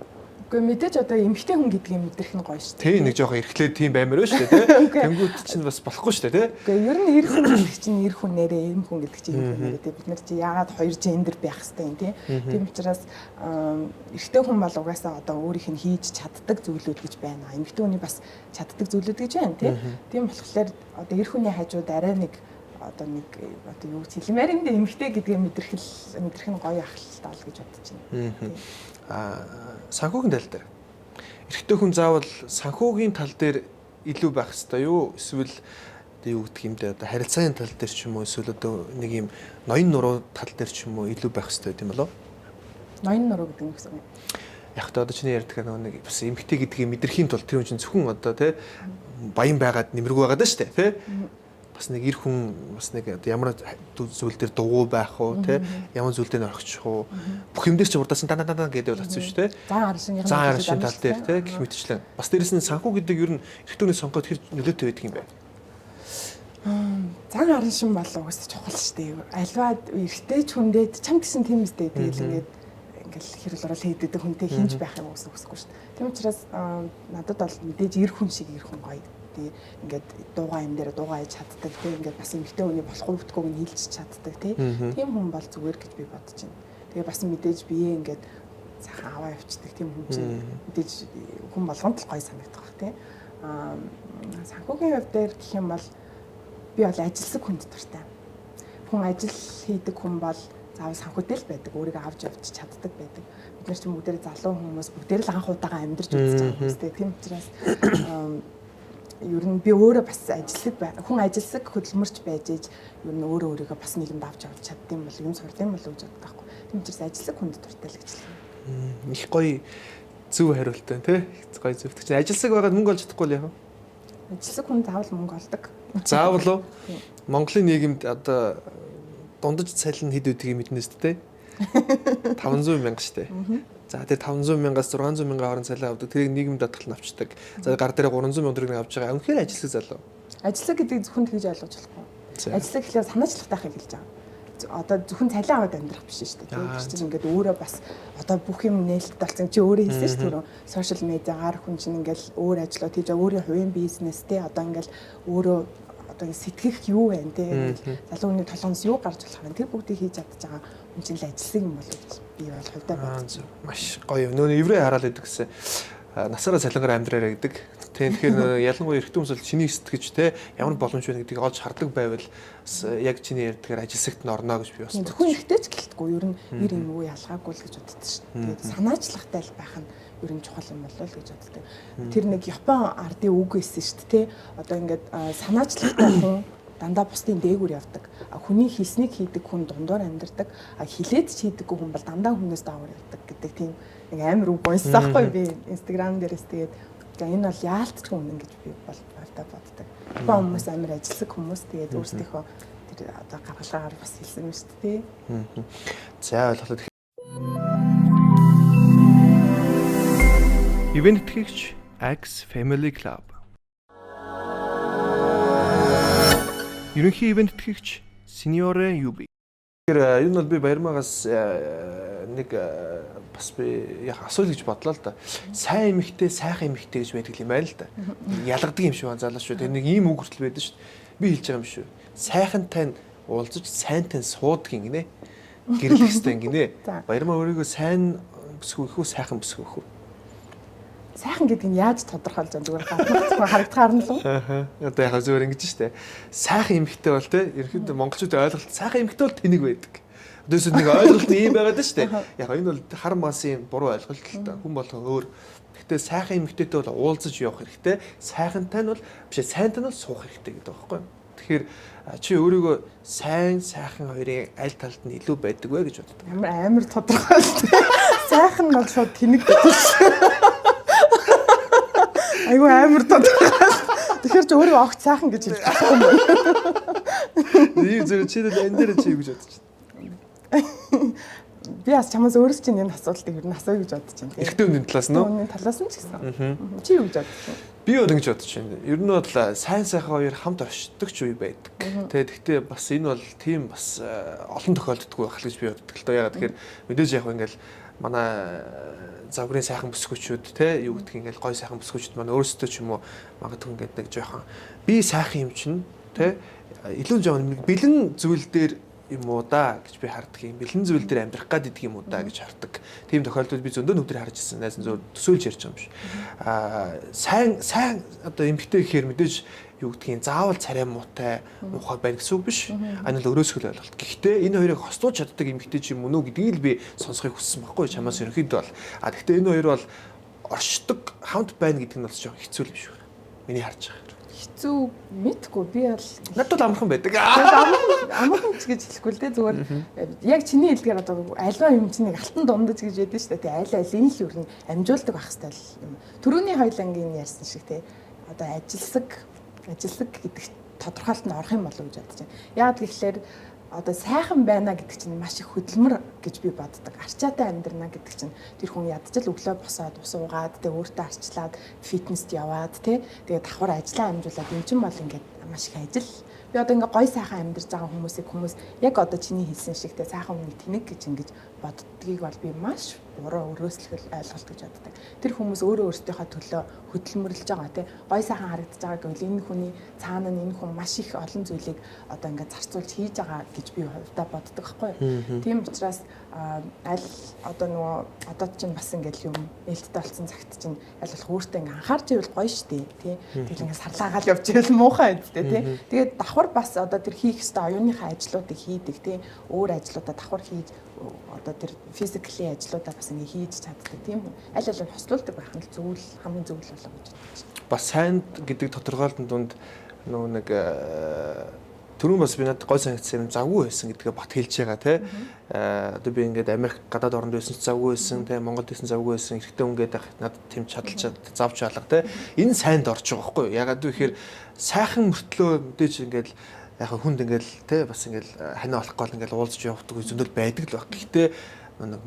Үгүй мэдээж одоо эмэгтэй хүн гэдгийг мэдрэх нь гоё шүү дээ. Тийм нэг жоохон эрхлээд тийм баймаар байна шүү дээ. Тэнгүүд чинь бас болохгүй шүү дээ. Үгүй ер нь эр хүн гэдэг чинь эр хүн нэрээ эм хүн гэдэг чинь эм хүн нэрээ бид нар чи яагаад хоёр гендер байх хэвтэй юм тийм учраас эрэгтэй хүн бол угаасаа одоо өөрийнх нь хийж чаддаг зүйлүүд гэж байна. Эмэгтэй хүний бас чаддаг зүйлүүд гэж байна тийм болохоор одоо эр хүний хажууд арай нэг одоо нэг одоо юу хэлмээр энэ эмэгтэй гэдгээ мэдрэх нь гоё ахалтай бол гэж бодож байна. Санхүүгийн тал дээр эрэгтэй хүн заавал санхүүгийн тал дээр илүү байх хэрэгтэй юу? Эсвэл одоо юу гэдэг юм дээ одоо харилцааны тал дээр ч юм уу эсвэл одоо нэг юм ноён нуруу тал дээр ч юм уу илүү байх хэрэгтэй тийм болов? Ноён нуруу гэдэг нь гэсэн юм. Яг та одоо чиний ярьдаг нэг бас эмгтэй гэдгийг мэдрэхийн тулд тэр хүн чинь зөвхөн одоо тий баян байгаад нэмэргүй байгаад шүү дээ тий. Бас нэг эр хүн бас нэг ямар зүйл дээр дугуй байх уу тий ямар зүйл дээр орхичих уу бүх юм дээр чи урдаас нь дан гэдэг бол атсан шүү дээ. Зан аршин тал дээр тий гэх мэтчлэн бас дээрэс нь санхүү гэдэг ер нь эртөөний сонгоод хэр нөлөөтэй байдаг юм бэ? Зан аршин бол угсаа чухал шүү дээ. Альва эрттэй ч хүндээд чам гэсэн тийм үстэй тэгэл ингээд ингээл хэрэл орол хийдэг хүнтэй хинж байх юм уусаа хүсэхгүй шүү дээ. Тийм учраас надад бол мэдээж эр хүн шиг эр хүн гоё. Тий ингээд дуугаа юм дээр дуугаа хийж чаддаг тий ингээд бас эмгтэй хүний болохгүй бүтгөөг нь хэлж чаддаг тий. Тийм хүн бол зүгээр гэж би бодож байна. Тэгээ бас мэдээж бие ингээд сайхан аваа явцдаг тийм хүн чинь мэдээж хүн болгонд л гоё санагдах бах тий. Санхүүгийн хувьд дээр гэх юм бол би бол ажилсаг хүнд дуртай. Хүн ажил хийдэг хүн бол заавал санхүүтэй л байдаг. Өөрийгөө авч явж чаддаг байдаг. Бид нар ч бүгдээр залуу хүмүүс бүгдээр л анх удаага амьдарч үзэж байгаа хүмүүстэй. Тийм учраас ер нь би өөрөө бас ажилсаг хүн ажилсаг хөдөлмөрч байж ээж ер нь өөрийгөө бас нийгэмд авч явж чаддсан бол юм сурдсан бол гэж боддог байхгүй. Тийм учраас ажилсаг хүнд дуртай л гэж хэлнэ. Их гоё зөв хариултаа тий. Гоё зөвтг чинь ажилсаг байгаад мөнгө олж чадахгүй л яах вэ? Ажилсаг хүн заавал мөнгө олдог. Заавал уу? Монголын нийгэмд одоо дундаж цалин хэд үдгийг мэднэ шүү дээ. 500 мянга шүү дээ. За тэр 500 мянгаас 600 мянган хооронд цалин авдаг. Тэрийг нийгэмд даатгал авчдаг. За гар дээр 300 мянган төгрөг авч байгаа. Үнэхээр ажилсаг залуу. Ажилсаг гэдэг зөвхөн тэгж ойлгож болохгүй. Ажилсаг гэхлээр санаачлах тахыг хэлж байгаа. Одоо зөвхөн цалин аваад амьдрах биш шүү дээ. Тэр чинь ингээд өөрөө бас одоо бүх юм нээлттэй болсон. Чи өөрөө хэлсэн шүү дээ. Сошиал медиагаар хүн чинь ингээд өөр ажлууд хийж өөрийн хувийн бизнес те одоо ингээд өөрөө одоо сэтгэх юу вэ те. Залуу хүний толгоноос юу гарч болох вэ? Тэр бүгдийг хийж чадчих байгаа. Хүн чинь л ажилсаг юм болов гэж би бол хувьдаа бодож байна. Маш гоё. Нөө еврей хараад байдаг гэсэн. Насаараа цалингаар амьдраарай гэдэг. Тэгэхээр ялангуяа эрэгтэй хүмүүс бол чиний сэтгэж те ямар боломж байна гэдгийг олж хардаг байвал яг чиний ярьдгаар ажилсагт нь орно гэж би бас. Зөвхөн эрэгтэй ч гэлтгүй ер нь ир юм уу ялгаагүй л гэж боддог шүү дээ. Тэгээд санаачлагтай л байх нь ер нь чухал юм болов л гэж боддог. Тэр нэг Япон ардын үг байсан шүү дээ. Одоо ингээд санаачлагтай хүн дандаа бусдын дээгүүр явдаг. Хүний хийснийг хийдэг хүн дундуур амьдардаг. Хилээд ч хийдэггүй хүн бол дандаа хүнээс доогуур явдаг гэдэг тийм нэг амар үг уншсан байхгүй би Instagram дээрээс тэгээд энэ бол яалтчгүй үнэн гэж би бол боддог. Япон хүмүүс амар ажилсаг хүмүүс тэгээд өөрсдийнхөө тэр одоо гаргалгаагаар бас хэлсэн юм шүү дээ. За ойлголоо. Ивент тэтгэгч Axe Family Club. Ерөнхий ивент тэтгэгч Seniore UB. Тэгэхээр энэ бол би Баярмаагаас нэг бас би яг асууя гэж бодлоо л да. Сайн эмэгтэй, сайхан эмэгтэй гэж байдаг юм байна л да. Ялгадаг юм шиг байна залуу шүү. Тэр нэг ийм үг хүртэл байдаг шүү. Би хэлж байгаа юм шүү. Сайхантай нь уулзаж, сайнтай нь суудаг гинэ. Гэрлэх хэвээр гинэ. Баярмаа өөрийгөө сайн бүсгүйх үү, сайхан бүсгүйх үү? Сайхан гэдэг нь яаж тодорхойлж байгаа зүгээр харагдахаар нь л. Одоо яг зүгээр ингэж штэ. Сайхан эмэгтэй бол те ерөнхийдөө монголчууд ойлголт сайхан эмэгтэй бол тэнэг байдаг. Одоос нэг ойлголт ийм байгаад штэ. Яг энэ бол хар масын буруу ойлголт л та. Хүн болгоо өөр. Гэхдээ сайхан эмэгтэйтэй бол уулзаж явах хэрэгтэй. Сайхантай нь бол биш сайнтай нь бол суух хэрэгтэй гэдэг байгаа байхгүй. Тэгэхээр чи өөрийгөө сайн сайхан хоёрын аль талд нь илүү байдаг вэ гэж боддог. Амар тодорхойлт. Сайхан нь бол шууд тэнэг гэдэг шүү. Айгу амар тодорхой. Тэгэхээр ч өөрөө огт сайхан гэж хэлж байгаа юм байна. Ийм зэрэг чи энэ дээр чи юу гэж бодож байна? Би бас чамаас өөрөөс чинь энэ асуултыг ер нь асууя гэж бодож байна. Эрэгтэй хүний талаас нь уу? Хүний талаас нь ч гэсэн. Чи юу гэж бодож байна? Би бол ингэж бодож байна. Ер нь бол сайн сайхан хоёр хамт оршдог ч үе байдаг. Тэгэхдээ бас энэ бол тийм бас олон тохиолддоггүй байх л гэж би боддог л доо. Ягаад тэгэхээр мэдээж яг ингээл манай загварын сайхан бүсгүүчүүд те юу гэдгийг ингээл гой сайхан бүсгүүчүүд маань өөрсдөө ч юм уу магадгүй ингээд нэг жоохон би сайхан юм чинь те илүү жоохон бэлэн зүйл дээр юм уу да гэж би хардаг юм. Бэлэн зүйл дээр амьдрах гэдэг юм уу да гэж хардаг. Тийм тохиолдолд би зөндөө нүдээр харж ирсэн. Найз зөв төсөөлж ярьж байгаа юм биш. Сайн одоо эмгтэй гэхээр мэдээж юу гэдгийг заавал царай муутай муухай байна гэсэн үг биш. Энэ л өрөөсгөл ойлголт. Гэхдээ энэ хоёрыг хослуулж чаддаг эмгтэй ч юм уу гэдгийг л би сонсохыг хүссэн байхгүй чамаас ерөнхийдөө бол. Гэхдээ энэ хоёр бол оршдог хамт байна гэдэг нь бас жоохон хэцүү юм шиг байна. Миний харж байгаа. хэцүү мэдгүй би бол надад амархан байдаг. амархан ч гэж хэлэхгүй л дээ зүгээр яг чиний хэлдгээр одоо альва юм чинь нэг алтан дундаж гэж яддаг шүү дээ. Аль алийг л юу амжуулдаг байх хэрэгтэй юм. Төрөний хоёлангийн ярьсан шиг те одоо ажилсаг гэдэг тодорхойлолтод орох юм болов уу гэж бодож байна. Яг тэгэхээр одоо сайхан байна гэдэг чинь маш их хөдөлмөр гэж би боддог. Арчаатай амьдрна гэдэг чинь тэр хүн ядчил өглөө босоод ус уугаад тэгээ өөртөө арчлаад фитнест яваад тэгээ давхар ажиллаа амжуулаад энэ чинь бол ингээд маш их ажил. Би одоо ингээ гой сайхан амьдарч байгаа хүмүүс яг одоо чиний хэлсэн шиг те сайхан үнийг тэнэг гэж ингэж боддгийг бол би маш буруу өрөөслөх ойлголт гэж боддог. Тэр хүмүүс өөрөө өөрсдийнхөө төлөө хөдөлмөрлөж байгаа те гой сайхан харагдаж байгаа гэвэл энэ хүний цаана нь энэ хүн маш их олон зүйлийг одоо ингээ зарцуулж хийж байгаа гэж би хувьдаа боддог байхгүй юу. Тийм учраас аль одоо нөгөө одоо чинь бас ингээл юм нээлттэй болсон цагт чинь аль болох өөртөө ингээ анхаарч ивэл гоё штэ тий. Тэгэл ингээ сарлаагаал явж ивэл муухай үсттэй тий. Тэгээд давхар бас одоо тэр хийх ёстой оюуныхаа ажлуудыг хийдэг тий. Өөр ажлуудаа давхар хийж одоо тэр физиклийн ажлуудаа бас ингээ хийж чаддаг тийм аль алийг хослуулдаг байх нь зүйл хамгийн зөв л болоо гэж бодож байна. Бас сайн гэдэг тодорхойлолтын дунд нөгөө нэг түрүүн бас би надад гой санагдсан юм завгүй байсан гэдгээ бат хэлж байгаа тий. Одоо би ингээд Америк гадаад оронд байсан ч завгүй байсан тий. Монголд байсан завгүй байсан. Эрэгтэй үнгээд байх надад тийм чадалчаад завч алга тий. Энэ сайнд орж байгаа байхгүй юу? Ягаад гэвэл сайхан мөртлөө мэдээж ингээд яг хүнд ингээл те бас ингээл ханиа олох гол ингээл уулзж явдаг зөндөл байдаг л баг. Гэхдээ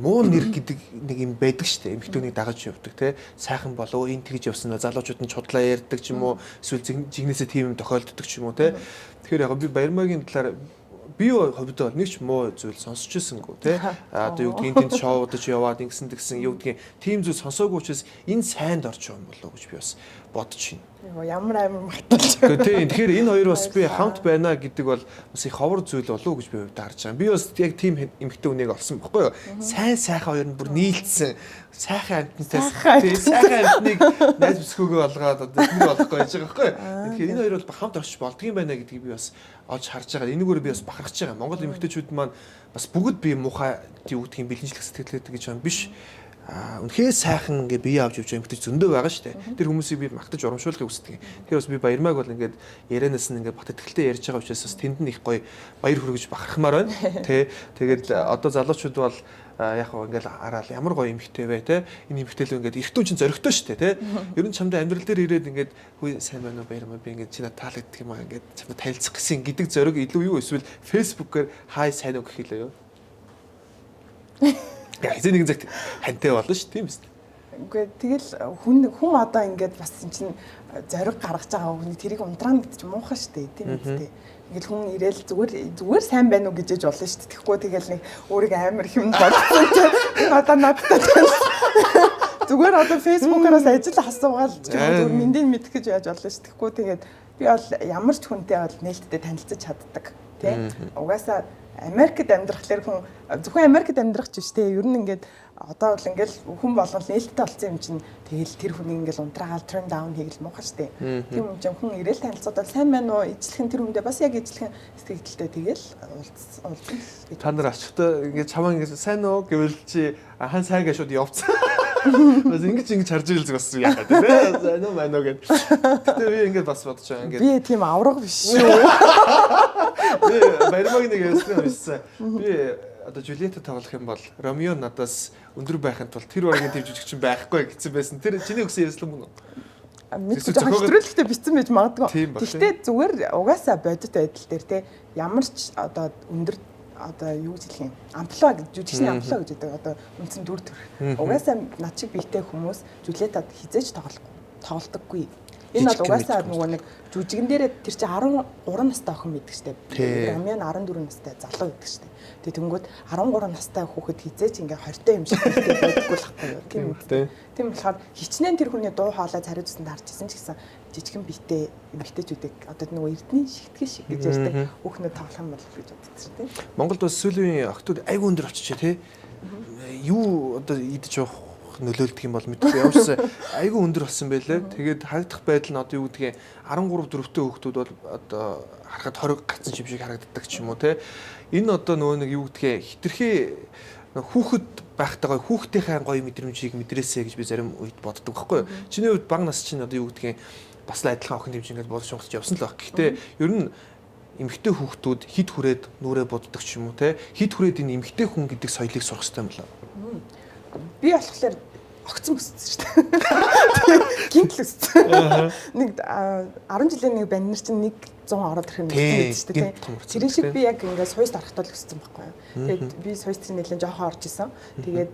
муу нэр гэдэг нэг юм байдаг шүү дээ. Эмэгтэйнийг дагаж явдаг те сайхан болов энэ тэгж явсан залуучууд нь чудлаа ярьдаг ч юм уу эсвэл жигнэсээ тийм юм тохиолддог ч юм уу те. Тэгэхээр яг би Баярмаагийн талаар би хувьдаа нэг ч муу зүйл сонсч ирсэнгүй те. Одоо юу гэдгийг тэнд шоудаж яваад ингэсэн тэгсэн юу гэдгийг тийм зүйл сонсоогүй учраас энэ сайнд орж байгаа юм болов уу гэж би бас бодож байна. Ямар амар магталж. Тэгэхээр энэ хоёр бас би хамт байна гэдэг бол бас их ховор зүйл болов уу гэж би хувьдаа харж байгаа. Би бас яг тийм эмэгтэй хүнийг олсон байхгүй юу? Сайн сайхан хоёр нь бүр нийлцсэн. Сайхан амтнаас сайхан амтныг найз бүсгүйгээ олгоод одоо тэр болохгүй яж байгаа байхгүй юу? Тэгэхээр энэ хоёр бол хамт орчих болдго юм байна гэдгийг би бас олж харж байгаа. Энэгээр би бас бахархаж байгаа. Монгол эмэгтэйчүүд маань бас бүгд би муухай юу гэдгийг бэлэнчлэх сэтгэлтэй гэж байна биш. Үнэхээр сайхан ингээ бие авч явж эмэгтэй зөндөө байгаа шүү дээ. Тэр хүмүүсийг би магтаж урамшуулахыг хүсдэг. Тэгэхээр бас би Баярмааг бол ингээд ярианаас нь ингээ бат итгэлтэй ярьж байгаа учраас бас тэнд нь их гоё баяр хүргэж бахархмаар байна. Тэгээд одоо залуучууд бол яг гоо ингээл хараал ямар гоё эмэгтэй вэ те. Энэ эмэгтэйлөө ингээд эртөө чинь зөрөгтэй шүү дээ те. Ер нь чамдаа амьдрал дээр ирээд ингээд хүй сайн байна уу Баярмаа би ингээд чи надад таалагддаг юм аа ингээд чамд танилцах гэсэн гэдэг зориг илүү юу эсвэл фэйсбүүкээр хай сайн уу гэх хэлээ юу. Яг эзэн нэгэн цагт хантай болно шүү тийм үст. Үгүй тэгэл хүн одоо ингээд бас энэ чинь зориг гаргаж байгаа хүний тэрийг унтраана гэдэг чинь муухай шүү дээ тийм үстэй. Ингээд хүн ирээл зүгээр сайн байна уу гэж ээж болно шүү дээ. Тэгэхгүй тэгэл нэг өөрийг амар их юм бодсон чинь одоо надтай зүгээр одоо фэйсбүүкээс ажил асуугаал зүгээр мэндийг мэдэх гэж яаж болно шүү. Тэгэхгүй тэгээд би бол ямар ч хүнтэй бол нээлттэй танилцаж чаддаг тийм. Угаасаа Америкт амьдрахлаар хүн зөвхөн Америкт амьдрах ч биш те ер нь ингээд одоо бол ингээд хүн болгол нээлттэй болсон юм чинь тэгэл тэр хүний ингээд унтраагаал turn down хийгэл муухай штэ. Тийм юм чинь хүн ирээл танилцаад сайн байна уу ижлэхэн тэр хүндээ бас яг ижлэхэн сэтгэлдээ тэгэл уулзсан. Та нар ачхтай ингээд чамаа ингээд сайн уу гэвэл чи хан сайн гэж шууд явцсан. Бас ингэж харж ирэл зүг бас яахаа тийм ээ. Сайн уу маань уу гэд. Гэтэ би ингээд бас бодож байгаа ингээд. Би тийм авраг биш шүү. Би Баярмаагийн нэг ярьсан байсан. Би одоо Жулиета тоглох юм бол Ромео надаас өндөр байхын тулд тэр багийн тэв жүжигчин байхгүй гэсэн байсан. Тэр чиний өгсөн ярьслан мөн үү? Мэдээж хөтөлбөртэй бичсэн байж магадгүй. Гэхдээ зүгээр угаасаа бодит байдал дээр те ямар ч одоо өндөр одоо юу гэж хэлэх юм амплуа гэж жүжигчний амплуа гэж гэдэг одоо үндсэн дүр төрх. Угаасаа над шиг биетэй хүмүүс Жулиетад хизээж тоглодоггүй. Энэ бол угаасаа нөгөө нэг жүжигэн дээр тэр чинь 13 настай охин байдаг штеп. Ромео 14 настай залуу байдаг штеп. Тэгээ тэнгүүд 13 настай хүүхэд хизээч ингээ 20-той юм шиг байдаггүй л байхгүй юу. Тийм үү. Тийм болохоор хичнээн тэр хүний дуу хоолой цариуцсан дарж исэн ч гэсэн жижигэн биетэй эмэгтэйчүүдийг одоо нөгөө эрдний шигтгэл шиг гэж ярьдаг хүүхнүүд тоглох юм бол гэж боддог тийм. Монголд бас сүүлийн охтууд айгүй өндөр очиж тий. Юу одоо идэж явах нөлөөлдөг юм бол мэдгүй ямарчсан айгүй өндөр болсон байлээ. Тэгээд харагдах байдал нь одоо юу гэдгийг 13 4-тэй хүүхдүүд бол одоо харахад 20 гацсан юм шиг харагддаг ч юм уу те. Энэ одоо нөгөө нэг юу гэдгийг хитрхи хүүхэд байхтайгаа хүүхдийнхээ гоё мэдрэмжийг мэдрээсэй гэж би зарим үед боддог байхгүй юу. Чиний үед баг нас чинь одоо юу гэдгийг бас л адилхан охин дэмж ингээд бодож шунгалж явсан л баг. Гэхдээ ер нь эмэгтэй хүүхдүүд хид хүрээд нүрээ буддаг ч юм уу те хид хүрээд энэ эмэгтэй хүн гэдэг соёлыг сурах хэрэгтэй юм байна. Би болохоор огцон өссөн шүү дээ. Гинтл өссөн. Нэг 10 жилийн нэг банд нар чинь 100 ороод ирэх юм байсан шүү дээ. Тэр шиг би яг ингээд суйст орохтол өссөн байхгүй юу. Тэгээд би суйст чинь нэлээд жоохон орж исэн. Тэгээд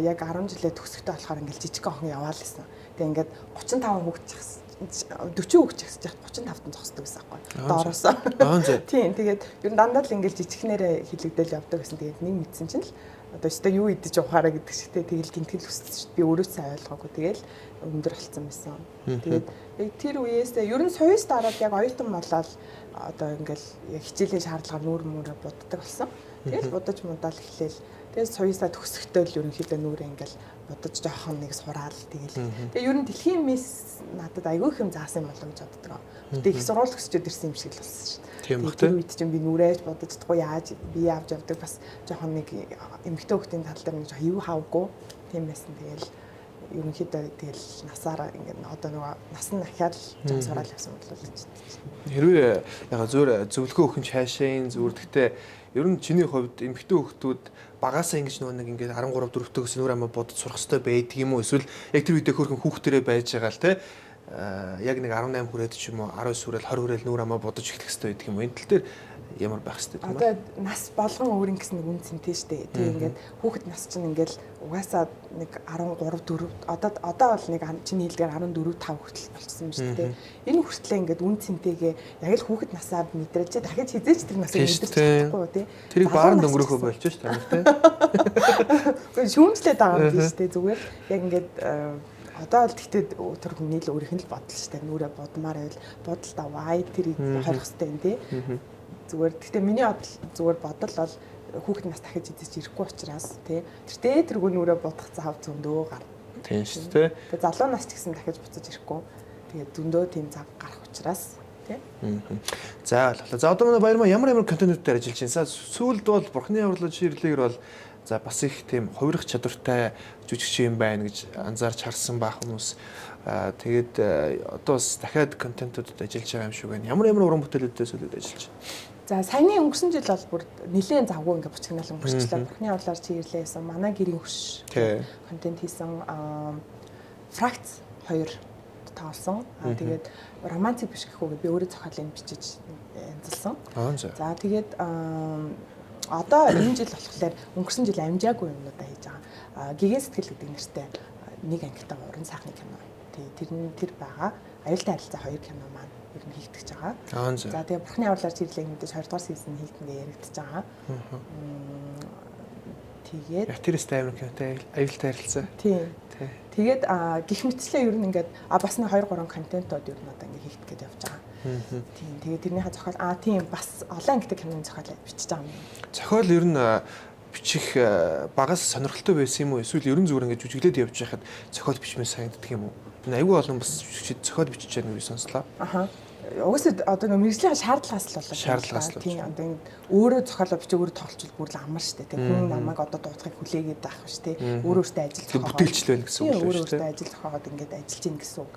яг 10 жилээ төгсөхдөө болохоор ингээд жижиг охин яваал байсан. Тэгээд ингээд 35 хүүхэд чагсан. 40 хүүхэд чагсаж яхад 35-т зогсдог байсан байхгүй. Доороосоо. Тийм. Тэгээд ер нь дандаа л ингээд жижигхнэрээ хилэгдэл явдаг гэсэн. Тэгээд нэг мэдсэн чинь л одоо өстой юу идэж ухаараа гэдэг чигтээ тэгэл гинтгэл өссөн шүү дээ. Би өөрөө сайн ойлгоогүй. Тэгэл өндөр болцсон байсан. Тэгээд яг тэр үеэс ер нь суйс дараад яг оюутан болоод одоо ингээл яг хичээлийн шаардлагаар нүүр мөрө буддаг болсон. Тэгэл будаж мудаал эхлээл. Тэгээд суйсаа төгсөхдөө л ерөнхийдөө нүүрээ ингээл будаж жоохон нэг сураал тэгэл. Тэгээд ер нь дэлхийн мисс надад айгүй их юм заасан юм болов гэж боддог. Гэтэ их сургууль өсчөөд ирсэн юм шиг л болсон шүү дээ. Тэр үед чинь би нүрээж бодож чадахгүй яаж би явж явдаг бас жоохон нэг эмэгтэй хүүхдийн тал дээр нэг юу хавгүй тийм байсан. Тэгэл ерөнхийдөө тэгэл насаараа ингээд одоо нөгөө нас нь ахаад л жоохон сураал явсан болов уу гэж. Хэрвээ яг зөөр зөвлөгөө өгөх нь цаашаа зүгээр гэхдээ ер нь чиний хувьд эмэгтэй хүүхдүүд багасаа ингэж нөгөө нэг ингээд 13 4-т өс нүр амаа бодож сурах хэрэгтэй байдаг юм уу эсвэл яг тэр үедээ хөөрхөн хүүхдэрээ байж байгаа л те яг нэг 18 хүрээд ч юм уу 19 хүрээд 20 хүрээд нүр амаа бодож эхлэх хэрэгтэй байдаг юм уу? Энэ тал дээр ямар байх хэрэгтэй юм бэ? Одоо нас болгон өөр ингэс нэг үн цэнтэй штэ. Тэгээ ингээд хүүхэд нас чинь ингээд угаасаа нэг 13 4 одоо бол нэг чиний хэлдгээр 14 5 хүртэл болчихсон юм шүү дээ. Энэ хүртлээ ингээд үн цэнтэйгээ яг л хүүхэд насаа мэдрэлж дахиж хизээч тэр насыг мэдэрч чадахгүй тий. Тэрийг баарын дөнгөрөхөө болчих шүү дээ. Гэхдээ шүүмжлээд байгаа юм биш тий. Зүгээр яг ингээд одоо л тэгтээ тэр хүний л өөрийнх нь л бодол штэ. Нүрээ бодмаар байвал бодолтой вай тэрийг хорих хэрэгтэй юм тий. Зүгээр гэхдээ миний зүгээр бодол бол хүүхэд нас дахиж эзэж ирэхгүй учраас тий тэр тэргүй нүрээ бодох заав зөндөө гар. Тийм шүү дээ. Тэгээ залуу нас ч гэсэн дахиж буцаж ирэхгүй. Тэгээ зөндөө тийм цаг гарах учраас тий. За боллоо. За одоо манай баяр маа ямар контентуудаар ажиллаж байна. Сүүлд бол бурхны авралын ширлэгээр бол за бас их тийм хувирах чадвартай жүжигч юм байна гэж анзаарч харсан баа хүмүүс. Тэгээд одоо бас дахиад контентуудад ажиллаж байгаа юм шиг байна. Ямар уран бүтээлүүдээс үлдээд ажиллаж байна. За саяны өнгөрсөн жил бол бүр нэлээд завгүй ингээ буцагнаал өнгөрчлээ. Бурхны авралаар чиглэлээ хийсэн. Манай гэрийн хөш контент хийсэн. Фракц 2 тоолсон. Тэгээд романтик биш гэх үгүй би өөрөө зохиолын бичиж янзалсан. За тэгээд одоо энэ жил болохоор өнгөрсөн жил амжаагүй юмнуудаа хийж байгаа. Гигэн сэтгэл гэдэг нэртэй нэг ангитай уран сайхны кино. Тэр байгаа. Аюултай харилцаа 2 кино маань ер нь хийгдэж байгаа. За тэгээ бурхны авралаар чиглэлээ мэдээж 2 дугаар сизон хийгдэнгээ яригдж байгаа. Тэгээд тэрс таймер кинотой аюултай харилцаа. Тийм. Тэгээд гих мэтчлээ ер нь ингээд бас нэг 2 3 контентууд ер нь одоо ингээд хийгдэх гээд явж байгаа. Тийм. Тэгээд тэрнийхээ зохиол тийм бас олон ангитай киноны зохиол бичиж байгаа юм. Зохиол ер нь бичих багаас сонирхолтой байсан юм уу? Эсвэл ерөн зүгээр ингээд жүжиглээд явж байхад зохиол бичмээ санагддаг юм уу? Айгүй олон бас зохиол бичиж байгаа нүрийг сонслоо. Угсаа одоо мэрэгжлийн шаардлагаас л болоо. Шаардлагаас л. Тийм одоо өөрөө зохиолоо бичиж өөрөө тоглолцвол бүр л амар штэ. Тэг хүн намайг одоо дуудахыг хүлээгээд байх биш те. Өөрөөсөө ажил зохиогоо. Бүтээлчл байна гэсэн үг шүү дээ. Өөрөөсөө ажил зохиогоод ингээд ажиллаж гин гэсэн үг.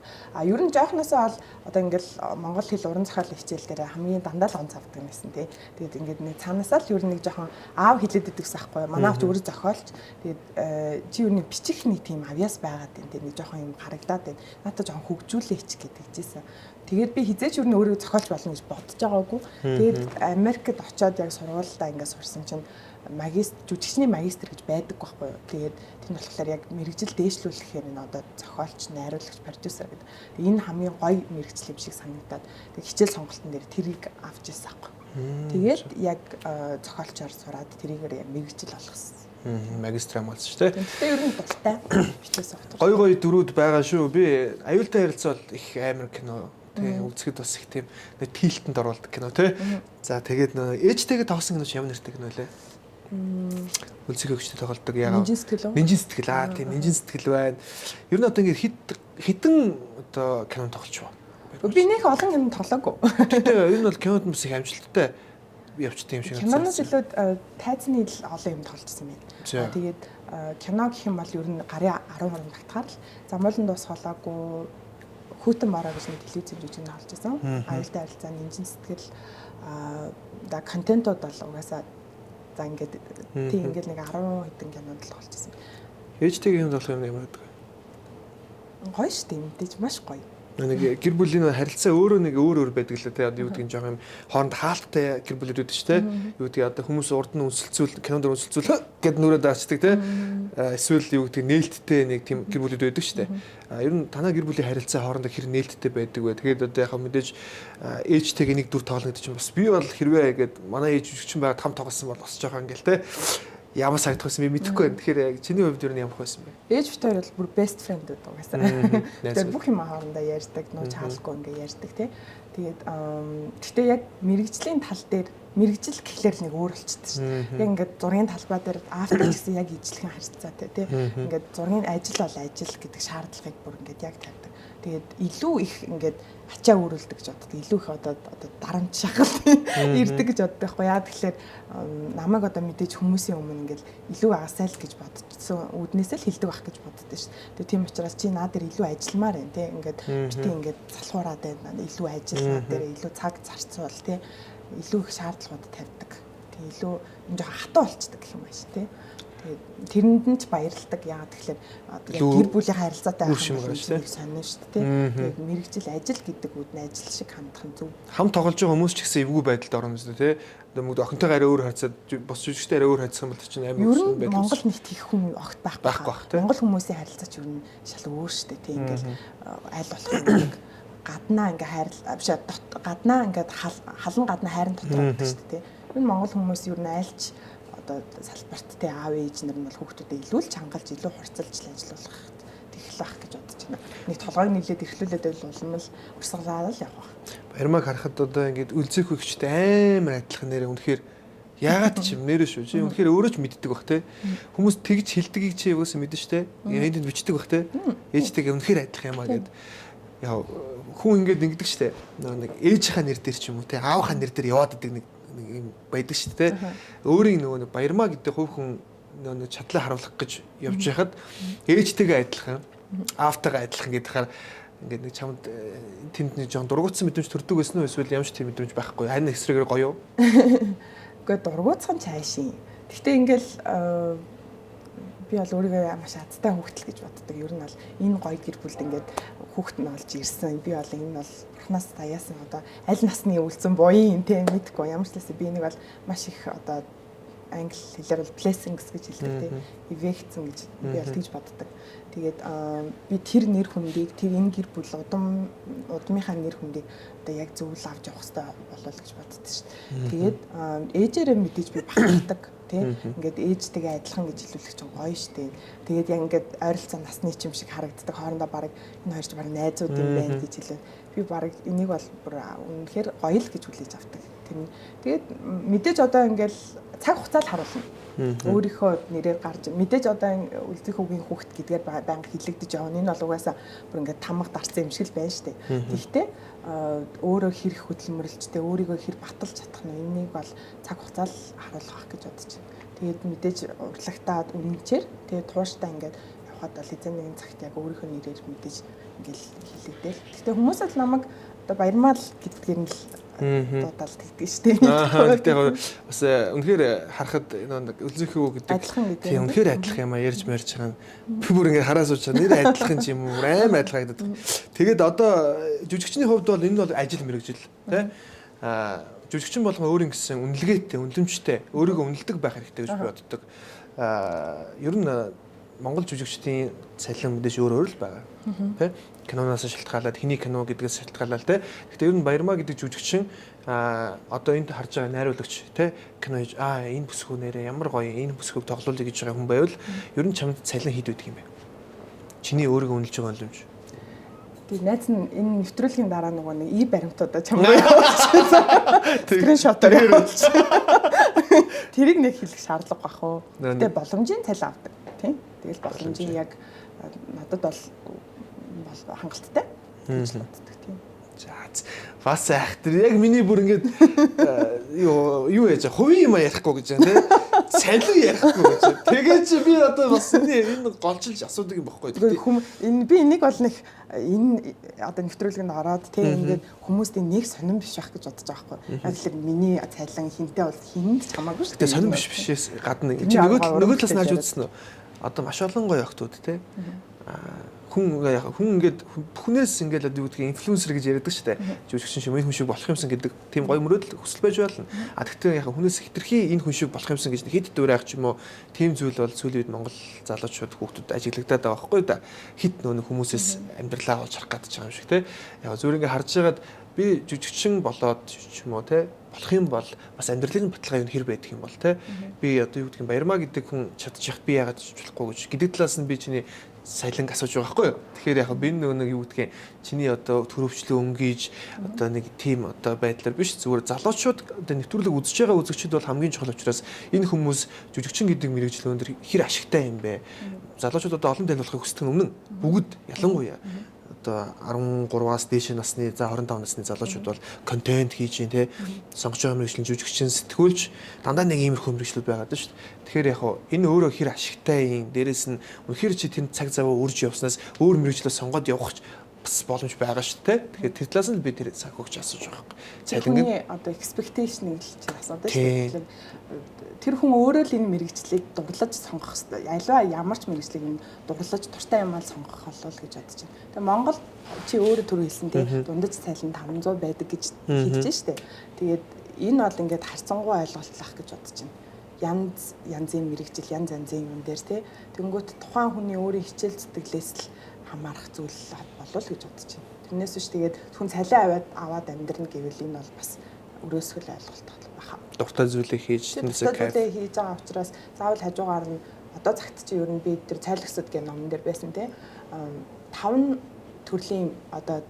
Ер нь жоохносоо бол одоо ингээд монгол хэл уран зохиолын хичээл дээр хамгийн дандаа л онц авдаг юмсэн те. Тэгээд ингээд нэг цаанаасаа л ер нь нэг жоохон аав хэлээд идэгс ахгүй. Манай авч өөрөө зохиолч. Тэгээд чи ер нь бичих нэг тийм авьяас байгаад байна те. Нэг жоохон юм харагдаад байна. Надад жоохон хөгжүүлээч гэдэг жийсэн. Тэгээд би хизээч юу н өөрөө зохиолч болно гэж бодож байгаагүй. Тэгээд Америкт очиод яг сургуультай ингээд сурсан чинь жүжигчний магистр гэж байдаг байхгүй юу. Тэгээд тийм болохоор яг мэрэгжил дээшлүүлэхээр энэ одоо зохиолч, найруулагч, продюсер гэдэг. Энэ хамгийн гоё мэрэгжил юм шиг санагдаад тэгээд хичээл сонголтын дээр тэрийг авч ирсэн байхгүй. Тэгээд яг зохиолчоор сураад тэрийгээр яг мэрэгжил болгосон. Магистр хамгаалсан шүү дээ. Тэгтээ ер нь дуртай бичээс авах. Гой дөрүүд байгаа шүү. Би аюултай харилцаа бол их амар кино. Тэгээ үзэхэд бас их тийм нэг тилтэнд оруулдаг кино тий. За тэгээд ээжтэйгээ тоглосон кино ч ямар нэртэй кино лээ. Үлцэг өгчтэй тоглодог яагаад? Нинжин сэтгэл үү? Нинжин сэтгэл тийм нинжин сэтгэл байна. Ер нь одоо ингээд хитэн одоо кино тоглож байна. Би нэг олон кино тоглоогүй. Тэгээ ер нь бол кинод бас их амжилттай явчтай юм шиг байна. Киноноос илүү тайзны олон юм тоглосон байна. Тэгээд кино гэх юм бол ер нь гарын 13 багтахаар л замуулан дуус холоогүй Хүүтэн бараа гэж нэг телевизэн жүжиг нь олж исэн. Аюултай харилцааны инжин сэтгэл да контентууд бол угаасаа за ингээд тийм ингээд нэг 10 хэдэн кинонд л олж исэн. Ээжтэйг юм болох юм ямар гэдэг. Гоё шүү дээ мэдээж маш гоё. Нэг гэр бүлийн харилцаа өөрөө нэг өөр байдаг л дээ. Одоо юу гэдгийг жоох юм хооронд хаалттай гэр бүлүүд байдаг шүү дээ. Юу гэдгийг одоо хүмүүс урд нь өнсөлцүүл кинонд өнсөлцүүл гэд нүрээ даачдаг те. Эсвэл юу гэдгийг нээлттэй нэг тийм гэр бүлүүд байдаг шүү дээ. Ер нь танаа гэр бүлийн харилцаа хоорондоо хэр нээлттэй байдаг вэ? Тэгээд одоо яг мэдээж ээжтэйг нэг дүр тоглогдож чинь бас би бол хэрвээ гээд манай ээж жүжигчин байгаад хам тоглосон бол бас жоох ингээл те. Ямар сагдах байсан би мэдэхгүй байна. Тэгэхээр чиний хувьд юу ямар байсан бэ? Ээж битээр бол бүр best friend гэдэг угаасаа. Тэгээд бүх юм хоорондоо ярьдаг, нууж хаалгагүй ингээ ярьдаг тий. Тэгээд гэхдээ яг мэрэгжлийн тал дээр мэрэгжил гэхлээр нэг өөр болчихсон шүү дээ. Яг ингээд зургийн талбай дээр автор гэсэн яг ижлэхэн харьцаатай тий. Ингээд зургийн ажил бол ажил гэдэг шаардлагыг бүр ингээд яг тавьдаг. Тэгээд илүү их ингээд ачаа өрүүлдэг гэж боддог. Илүү их одоо дарамт шахал ирдэг гэж боддог байхгүй яа тэгэхээр намайг одоо мэдээж хүмүүсийн өмнө ингээд илүү агасаа л гэж бодчихсон. Үднээсээ л хилдэг байх гэж боддоо шүү. Тэгээд тийм учраас чи наа дээр илүү ажилламаар байна тий. Ингээд бити ингээд залхуураад байна. Илүү ажил наа дээр илүү цаг зарцуул тий. Илүү их шаардлагууд тавьдаг. Тэг илүү юм жоо хатаа болцдог гэх юм ааш тий. Тэгээд тэрэнд нь ч баярлдаг. Яагаад тэгэхээр гэр бүлийн харилцаатай байх юм шиг сонино шүү дээ. Тэгээд мэрэгжил ажил гэдэг үднэ ажил шиг хандах нь зөв. Хам тоглож байгаа хүмүүс ч гэсэн эвгүй байдалд орно шүү дээ, тий. Одоо мөгд охинтойгоо арай өөр харьцаад бос жүжигчтэй арай өөр харьцах юм бол чинь амар өссөн байдаг. Монгол нэгт их хүн огт байхгүй. Монгол хүмүүсийн харилцаа ч ер нь шал өөр шүү дээ, тий. Ингээл аль болох нэг гаднаа ингээ хайрлаа биш гаднаа ингээд халан гаднаа хайрын дотор байдаг шүү дээ, тий. Энэ монгол хүмүүс ер нь айлч одоо салбарт тий аав ээж нар нь бол хүүхдүүдэд илүү л чангалж илүү хурцлж ажиллах тэгэх байх гэж бодож байна. Нэг толгойг нийлээд эрхлүүлээд байвал улам л урсгалаа л явах. Баярмаг харахад одоо ингээд үлзэх хөгчтэй амар адилхан нэрээ үнэхээр яагаад ч юм нэрээ шүү. Чи үнэхээр өөрөө ч мэддэг бах те. Хүмүүс тэгж хилдгийг чи юугаас мэдэн штэ. Энд бичдэг бах те. Ээжтэйгээ үнэхээр адилхан юм аа гэд. Яа хүн ингээд ингэдэг штэ. Нэг ээжийнхаа нэр дээр ч юм уу те. Аавынхаа нэр дээр яваад идэг нэг юм байдаг штэ те. Өөрийн нөгөө баярмаа гэдэг хувь хүн нөгөө чадлаа харуулах гэж явж байхад ээжтэйгээ адилхан, аавтайгаа адилхан гэдгээр ингээд нэг чамд тэнд нэг жоон дургуутсан мэдрэмж төрдөг байсан уу эсвэл ямар ч тийм мэдрэмж байхгүй. Харин эсрэгээр гоё юу? Гэхдээ дургуутсан цаашийн. Гэхдээ ингээл би бол өөрийгөө маш азтай хүүхдэл гэж боддог. Ер нь бол энэ гоё гэр бүлд ингээд хүүхэд нь олж ирсэн. Би бол энэ бол бурхнаас даяасан одоо аль насны өвлцөн буян тийм мэдгүй. Ямар ч талаас би энийг бол маш их одоо англи хэлээр бол blessings гэж хэлдэг тийм. Эвэгцэн гэж би бол тэгж боддог. Тэгээд би тэр нэр хүндийг тэр энэ гэр бүл удмынхаа нэр хүндийг одоо яг зөвл авч явах хэрэгтэй болол гэж боддоо шүү дээ. Тэгээд ээжээрээ мэдээж би бахархдаг тийм. Ингээд ээжтэйгээ адилхан гэж хэлүүлэх чинь гоё шүү дээ. Тэгээд яг ингээд ойролцоо насны ч юм шиг харагддаг. Хоорондоо баг энэ хоёрч баг найзууд юм байна гэж хэлээ. Би баг энийг бол бүр үнэхээр гоё л гэж хүлээж авдаг. Тэгээд мэдээж одоо ингээд цаг хугацаанд харуулна. Өөрийнхөө нэрээр гарч мэдээж одоо үлдэх үгийн хүүхэд гэдгээр байнга хилэгдэж явна. Энэ бол угаасаа бүр ингээд тамга дарсан юм шиг л байна шүү дээ. Гэхдээ өөрөө хэр их хөдөлмөрлжтэй өөрийгөө хэр баталж чадах нь энийг бол цаг хугацаанд харуулах гэж бодож байна. Тэгээд мэдээж урлагтаад үнэнчээр тэгээд тууштай ингээд явхад бол эзэн нэгэн цагт яг өөрийнхөө нэрээр мэдээж ингээд хилэгдээл. Гэхдээ хүмүүс л намайг одоо баярмаа л гэдгээр нь л дуудаад тэгдэг шүү дээ. Тэгэхээр бас үнэхээр харахад нэг өлзөхөө гэдэг тийм үнэхээр адилхан юм а ярьж марж байгаа. Би бүр ингээд хараа сууж байгаа. Нэр адилхан ч юм уу аим адилхан гэдэг. Тэгээд одоо жүжигчний хувьд бол энэ бол ажил мэргэжил тий. Жүжигчин болгон өөр ингэсэн үнэлгээтэй, үнэлэмжтэй, өөрийгөө үнэлдэг байх хэрэгтэй гэж би боддог. Ер нь Монгол жүжигчдийн цалин мэдээж өөр л байгаа. Тэ? Киноноос шалтгаалаад, хэний кино гэдгээс шалтгаалаад тэ. Гэхдээ ер нь Баярмаа гэдэг жүжигчин одоо энд харж байгаа найруулагч тэ кино хийж энэ бүсгүй нэрээ ямар гоё энэ бүсгүйг тоглоулъя гэж байгаа хүн байвал ер нь чамд цалин хэд байдаг юм бэ? Чиний өөрийгөө үнэлж байгаа үнэлэмж. Тэгээд найз нь энэ нэвтрүүлгийн дараа нөгөө нэг баримтуудаа чамгаа явуулчихсан. Скриншотоор явуулчих. Тэрийг нэг хэлэх шаардлага бах уу. Тэгээд боломжийн цалин авдаг тийм. Тэгэл боломжийн яг надад бол хангалттай гэж боддог тийм. За бас айх тэр яг миний бүр ингээд юу яаж хувийн юм ярихгүй гэж байна тийм. салин ярихгүй гэж. Тэгээд чи би одоо бас энэ голжилж асуудаг юм баггүй. Би энийг бол нэг энэ одоо нэвтрүүлгэнд ороод ингээд хүмүүст нэг сонирн биш байх гэж бодож байгаа байхгүй. Тэгэхээр миний цалин хинтээ бол хинд ч хамаагүй шүү. Тэгээд сонирн бишээс гадна чи нөгөө талаас нь харж үзсэн үү? Одоо маш олон гоё охтууд те. Хүн ингээд бүхнээс ингээд одоо юу гэдгийг инфлюенсер гэж яриадаг шүү дээ. Жүжигчин шиг хүн шиг болох юмсан гэдэг тийм гоё мөрөөдөл хүсэл байж болно. А тэгтээ яг хүнээс хитрхи энэ хүн шиг болох юмсан гэж хэд дуурайх ч юм уу тийм зүйл бол сүүлийн үед Монгол залуучууд хүүхдүүд ажиглагдаад байгаа байхгүй да. Хит нөө хүмүүсээс амьдралаа олж харах гэдэг юм шиг те. Яг зүгээр ингээд харж байгаад би жүжигчин болоод ч юм уу те болох юм бол бас амьдралын баталгаа юу хэр байдаг юм бол те. Би одоо юу гэдгийг баярмаа гэдэг хүн чадчих би яагаад болохгүй гэж гэдэг талаас нь би чиний сайланг асууж байгаа байхгүй юу. Тэгэхээр яг би нэг юу гэдгийг чиний одоо төрөвчлөө өнгөж одоо нэг тим одоо байдлаар биш зүгээр залуучууд одоо нэвтрүүлэг үзэж байгаа үзэгчид бол хамгийн чухал учраас энэ хүмүүс жүжигчин гэдэг мэрэгжил өндөр хэр ашигтай юм бэ. Залуучууд одоо олон танилцуулахыг хүсдэг өмнө бүгд ялангуяа одоо 13-аас дээш насны за 25 насны залуучууд бол контент хийж ин тэ сонгож байгаа мэрэгжлийн жүжигчин сэтгүүлч дандаа нэг иймэрхүү мэрэгжлүүд байгаа даа шүү дээ. Тэгэхээр яг энэ өөрөө хэр ашигтай юм дээрэс нь үнэхээр чи тэнд цаг заваа үрж явснаас өөр мэрэгжлөө сонгоод явах бас боломж байгаа шүү дээ. Тэгэхээр тэр талаас нь би тэр санхүүгч асууж байгаа юм. Цалингийн одоо expectation-ыг л чи асуудаг шүү дээ. Тэр хүн өөрөө л энэ мэрэгчлийг дурлаж сонгох хэрэгтэй. Альва ямар ч мэрэгчлийг нь дурлаж дуртай юм аа сонгох болол гэж бодож байна. Тэгээ Монгол чи өөрөө түр хэлсэн тийм дундаж цалин 500 байдаг гэж хэлж штэ. Тэгээд энэ бол ингээд харцангуй ойлголтлах гэж бодож байна. Янзын мэрэгжил янз янзын юм дээр тий. Тэнгүүт тухайн хүний өөрийн хичээл зүтгэлээс л хамаарах зүйл болов гэж бодож байна. Тэрнээс биш тэгээд хүн цалин аваад амьдрна гэвэл энэ бол бас өрөөсгөл ойлголт байна. Дуртай зүйлээ хийж тэрнээсээ кайф хийж байгаа учраас заавал хажуугаар нь одоо цагт чи ер нь би тэр цайлгсад гэх номон дээр байсан тий. 5 төрлийн одоо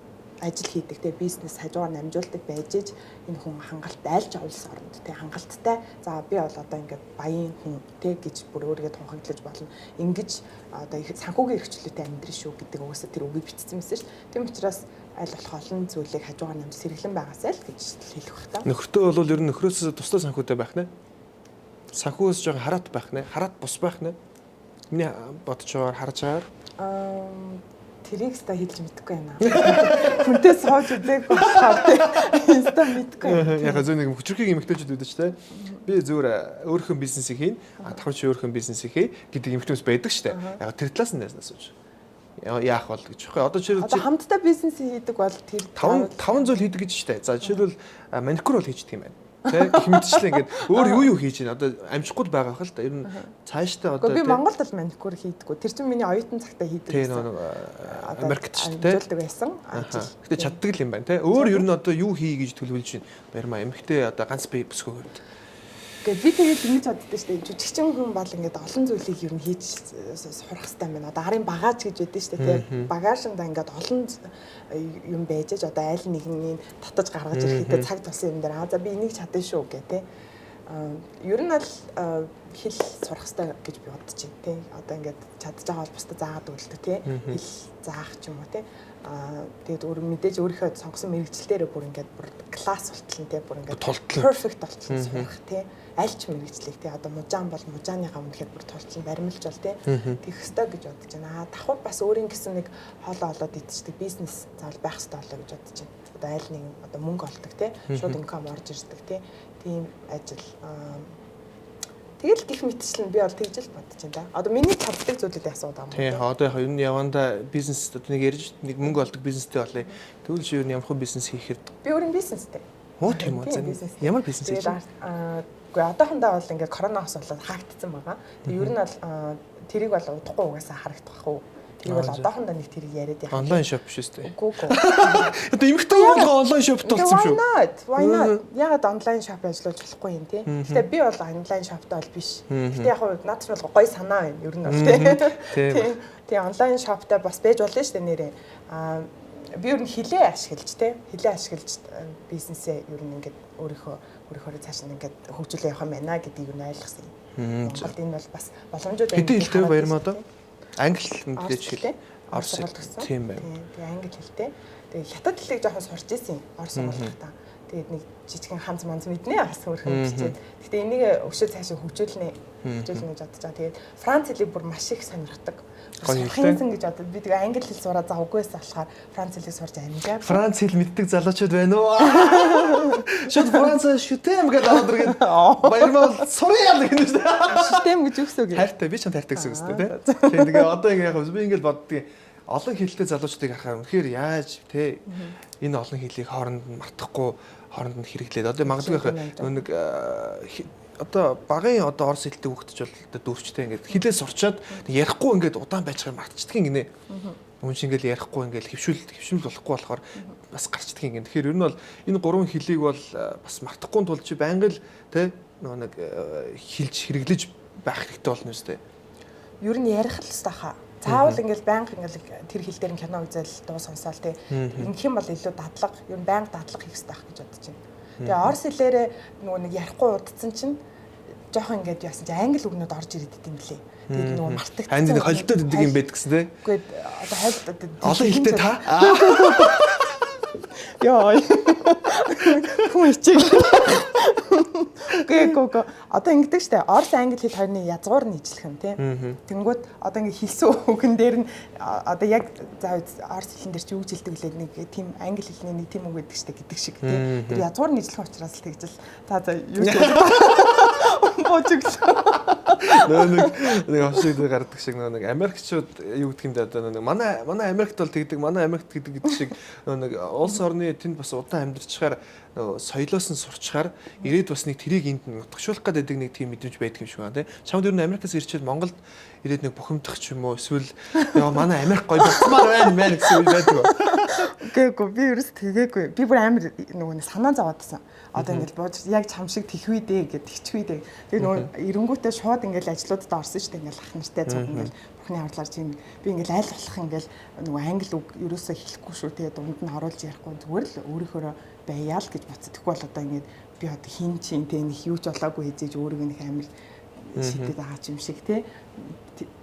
ажил хийдэг те бизнес хажуугаар намжуулдаг байж иж энэ хүн хангалттай айлж улс оронд те хангалттай за би бол одоо ингээд баян хүн те гэж бүр өөрийгөө тунхаглаж болно ингэж одоо их санхүүгийн эрхчлөлтэй амьдрын шүү гэдэг угаасаа тэр үгийг бичсэн байсан ш. Тийм учраас аль болох олон зүйлийг хажуугаар намж сэргэлэн байгаасай л гэж хэлэх бах та. Нөхөртөө бол ер нь нөхрөөс тусдаа санхүүтэй байх нэ. Санхүүс жоо хараат байх нэ. Хараат бус байх нэ. Миний бодож байгаагаар харж байгаагаар тэрийг ста хэлж мэдэхгүй байна. Хүнтэй сууж үзээг болохоор тийм ста мэдэхгүй. Яг зөв нэг хүчрхийг эмэгтэйчүүд үүдэж тэ. Би зүгээр өөрийнхөө бизнесийг хийн, давхар чи өөрийнхөө бизнесийг хий гэдэг эмэгтэйс байдаг штэ. Яг тэр талаас нь асууж. Яах бол гэж байна. Одоо хамтдаа бизнес хийдэг бол тэр 5 зүйл хийдэг гэж штэ. За жишээлбэл маникюр бол хийдэг юм байна. Тэ гэх мэтчлээ ингээд өөр юу хийж байна. Одоо амжихгүй байгаа хэл та. Ер нь цааштай одоо би Монголд л маникюр хийдэггүй. Тэр чинь миний оюутан цагтаа хийдэг гэсэн. Америкт ч тэ байсан. Гэтэ чаддаг л юм байна тэ. Өөр ер нь одоо юу хий гэж төлөвлөж байна. Барьмаа эмхтэй одоо ганц бие бүсгөө. Гэт би тэгээд ингэж боддоо шүү дээ. Жүжигчин хүн бол ингээд олон зүйлийг ер нь хийж сурах хэрэгтэй юм байна. Одоо арын багаж гэж байдсан шүү дээ. Тэ багажинда ингээд олон юм байж аж одоо аль нэгний татаж гаргаж ирэхдээ цаг тусан юм дээр за би энийг чадсан шүү гэх тэ. Ер нь л хэл сурах хэрэгтэй гэж би бодож байна тэ. Одоо ингээд чадж байгаа бол бусдад заагаад өгөлтөө тэ. Хэл заах ч юм уу тэ. Тэгээд өөр мэдээж өөрийнхөө сонгосон мэрэгжил дээр бүр ингээд бүр класс болтол нь тэ бүр ингээд perfect болтол сурах тэ. Аль ч мэрэгчлэг тий одоо мужаан бол мужааныхаа үнэхээр бүр тулчлан баримлж бол тий тэгэх ёстой гэж бодож байна. Давхар бас өөрийн гэсэн нэг хоолоо олоод идчихдэг бизнес заавал байх ёстой болоо гэж бодож байна. Одоо аль нэг одоо мөнгө олдог тий шууд инкам орж ирдэг тий тийм ажил тэгэл гих мэтчлэн би бол тэгж л бодож байна да. Одоо миний чаддаг зүйлүүдээ асуудаг юм. Тий одоо яг энэ яванда бизнес одоо нэг ярьж нэг мөнгө олдог бизнестэй болъё. Тэгвэл чи юу ямар бизнес хийхээр би өөрийн бизнестэй. Оо тийм үү. Ямар бизнес хийж байна? Гэхдээ одоохондоо бол ингээд коронавирус болоод хаагдсан байгаа. Тэгээ ер нь бол тэрийг бол удахгүй угаасаа харагдах уу. Тэрийг бол одоохондоо нэг тэрийг яриад яах. Онлайн шоп биш үү? Үгүй. Одоо эмхтэй болгоо онлайн шопт болсон шүү. Why not? Ягаад онлайн шоп ажиллаж болохгүй юм те. Гэтэ би бол онлайн шоптой бол биш. Гэтэ яг нь наад чинь бол гоё санаа байна. Ер нь бол те. Тэгээ онлайн шоптой бас байж болно шүү дээ нэрээ. Би ер нь хилээ ашиглаж те. Хилээ ашиглаж бизнесээ ер нь ингээд өөрийнхөө цааш нь ингээд хөгжүүлээ явах юм байна гэдгийг юу ойлгосон юм. Монголд энэ бол бас боломжууд байна. Хэдэн хэлтэй баярмаа одоо? Англи мэдээж хэл. Орос хэлтэй. Тийм байна. Тэгээ англи хэлтэй. Тэгээ хятад хэлийг жоохон сурч ирсэн юм. Орос сургууль та. Тэгээд нэг жижигхэн ханз манз мэднэ бас хөрхөн бичээд. Гэтэ энийг өшөө цаашаа хөгжүүлнэ гэж бодож байгаа. Тэгээд Франц хэлийг бүр маш их сонирхдаг. Сурахынсан гэж одоо би тэгээ англи хэл сураа завгүйс болохоор Франц хэлийг сурж амжаа. Франц хэл мэддэг залуучууд байна уу? Шууд Франц шүтэм гэдэг аваад баярмал сурьяа гэх юм шүү дээ. Шүтэм гэж үгсөө гээ. Хайртай би ч хайртай гэсэн үг шүү дээ. Тэгээ одоо ингэ яг би ингэ боддгийг олон хэлтэй залуучдыг харахаар үнэхээр яаж те энэ олон хэлийг хооронд нь мартахгүй хооронд нь хэрэглээд одоо магадгүй нэг одоо багын одоо орос хэлтэй хүүхдч бол одоо дүүрчтэй ингээд хэлээ сурчаад ярихгүй ингээд удаан байжгаар мартчихдаг гинэ. Хүн шиг ингээд ярихгүй ингээд хөвшүүл болохгүй болохоор бас гарчдаг гинэ. Тэгэхээр ер нь бол энэ гурван хэлийг бол бас мартахгүй тулд чи байнга л те нэг хэлж хэрэглэж байх хэрэгтэй болно үстэй. Ер нь ярих л тахаа. Заавал ингээл байнга ингээл тэр хэл дээр кино үзэл дуу сонсоол те. Ингэх юм бол илүү дадлага, ер нь байнга дадлага хийх хэрэгтэй байх гэж бодож байна. Тэгээ орос хэлээрээ нөгөө нэг ярихгүй удацсан чинь жоохон ингээд яасан чи англи үгнүүд орж ирээд идэм блэ. Тэгээд нөгөө мартагдсан. Хань нэг холдоод идэг юм байд гэсэн те. Үгүй одоо холдоод олон хэлтэй та. Яа. Хүн ичиг. Гэгөө одоо ингэдэг штэ орос англи хэл хоёрын язгуур нь ижлэх юм тий. Тэнгүүд одоо ингэ хэлсэн үгэн дээр нь одоо яг орос хэлэн дээр чи юу жилдэг лээ нэг тийм англи хэлний нэг тийм үг гэдэг штэ гэдэг шиг тий. Тэр язгуур нь ижлэх учраас л тэгжэл за юу ч нэг авшиг дээр гардаг шиг нэг Америкчууд юу гэдэг юм да одоо нэг манай Америкт бол тэгдэг манай Америкт гэдэг шиг нэг улс орны тэнд бас удаан амьдарчаар соёлоос нь сурчаар ирээд бас нэг тэрийг энд нь утгашуулах гэдэг нэг тийм мэдрэмж байдаг юм шиг байна тий. Чамд ер нь Америкаас ирчээд Монголд ирээд нэг бухимдах ч юм уу эсвэл яа манай Америк гоё болцмаар байна гэсэн үг байдаг уу? Үгүй би ерөөс тэгээгүй. Би бүр амар нөгөө санаа зовоодсан. Одоо ингээл бууж яг чам шиг тэхвэ дээ гэд тэгчвэ дээ. Тэгээ нөгөө эренгүүтээ шууд ингээл ажлуудад орсон шүү дээ. Ингээл ах нартай цуг ингээл бүхний авралаар чинь би ингээл айл болох ингээл нөгөө англи үг ерөөсөө хэлэхгүй шүү. Тэгээ дунд нь оруулж ярихгүй зүгээр л өөрийнхөө байяа л гэж бодсон. Тэгвэл одоо ингээд би одоо хин чин тэ нэг юу ч болоогүй хэзээж өөрийгөө нэг амар шидэд байгаа юм шиг тий.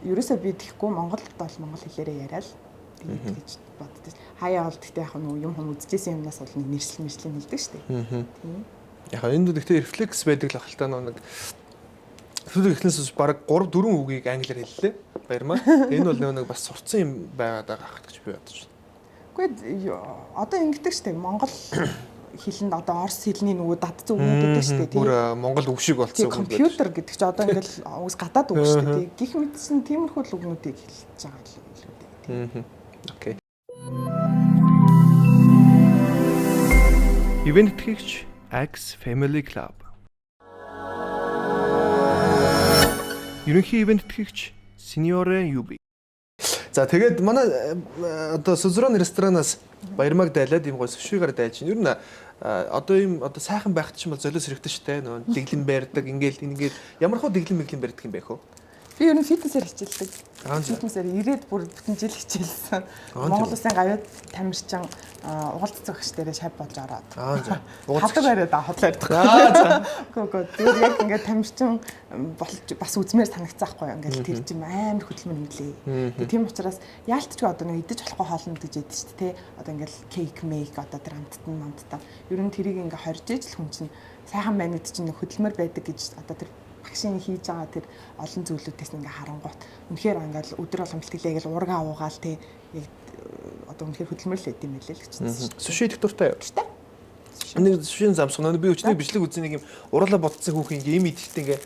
Ерөөсөө би тэгэхгүй Монголд бол монгол хэлээрээ яриа л гэж боддоо. Хаяа бол гэхдээ яг нөгөө юм хүм үзчихсэн юмнаас бол нэг нэрслэн хэлдэг шүү дээ. Яг энэ гэхдээ рефлекс байдаг л ахaltaа нэг сүүл эхлэнээс баг 3 4 үгийг англиар хэллээ. Баярмаа. Энэ бол нэг бас сурцсан юм байгаад байгаа гэж би бодож байна. Гэхдээ одоо ингэдэг шүү дээ. Монгол хэлэнд одоо орос хэлний нөгөө дадц үг гэдэг шүү дээ. Бүр монгол үг шиг болсон үг. Компьютер гэдэг чи одоо ингээл үс гадаад үг шүү дээ. Гэх мэтсэн тиймэрхүү үгнүүдийг хэлж байгаа л илүү дээ. Окей. Ивент тэтгэгч Axe Family Club. Ерөнхий ивент тэтгэгч Seniore UB. За тэгээд манай одоо Сузрон ресторанаас баярмаг дайлаад юм гоо сүшигээр дайлж байна. Ер нь одоо ийм одоо сайхан байхт ч юм бол золиос хэрэгтэй шүү дээ. Нөө дэглэм байрдаг ингээл ямар хөө дэглэм байрдаг юм бэ хөө? Би ер нь фитнесээр хичээлдэг. Фитнесээр ирээд бүр бүтэн жил хичээлсэн. Монгол Улсын гавьяа тамирчин угалт зөгч дээрээ шав болж ороод. Хатаг бариад хотлоо ярьдаг. Гөө. Тэр яг ингээд тамирчин болж бас үзмээр санагцаахгүй ингээд тэр чинь амар хөдөлмөр нэмлээ. Тийм учраас яалтчгүй одоо нэг идэж болохгүй хоолнд гэж яддаг шүү дээ. Одоо ингээд кейк мейк одоо тэр амттаа. Ер нь тэрийг ингээд хорж ижил хүн чинь сайхан байна гэдэг чинь хөдөлмөр байдаг гэж одоо тэр багшийн хийж байгаа тэр олон зүйлүүдээс ингээ харангуут үнэхээр ингээл өдөр болгон бэлтгэлээ ургаа уугаал те яг одоо үнэхээр хөдөлмөрлөл өгд юм байлээ л гэж. Суши идэх дуртай юу? Нэг сушийн замсах би өчний бичлэг үзсэн нэг юм уруулаа ботсон хүүхэн ингээ им идэлтэй ингээ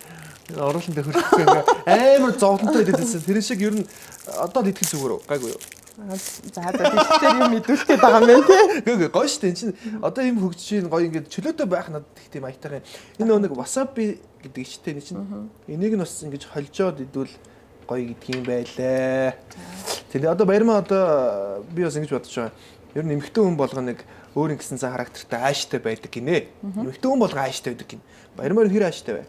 оруулан дээр хөлтөх ингээ амар зовлонтой идэлсэн. Тэр шиг ер нь одоо идэхэл зүгээр үү? Гайгүй юу? За тэгэхээр юм мэдүүлэх байгаа юм байна тий. Гээ гоё штэ энэ чинь одоо юм хөгжиж гоё ингээд чөлөөтэй байх надад их тийм аятайхан. Энэ нэг васаби гэдэг чтэй энэ чинь энийг нь бас ингэж холжоод идвэл гоё гэдэг юм байлаа. Тэгээ одоо баярмаа одоо би бас ингэж бодож байгаа. Ер нь эмэгтэй хүн болгоо нэг өөр ингэсэн цаа характертай ааштай байдаг гинэ. Эмэгтэй хүн болгоо ааштай байдаг гин. Баярмаа хэр ааштай вэ?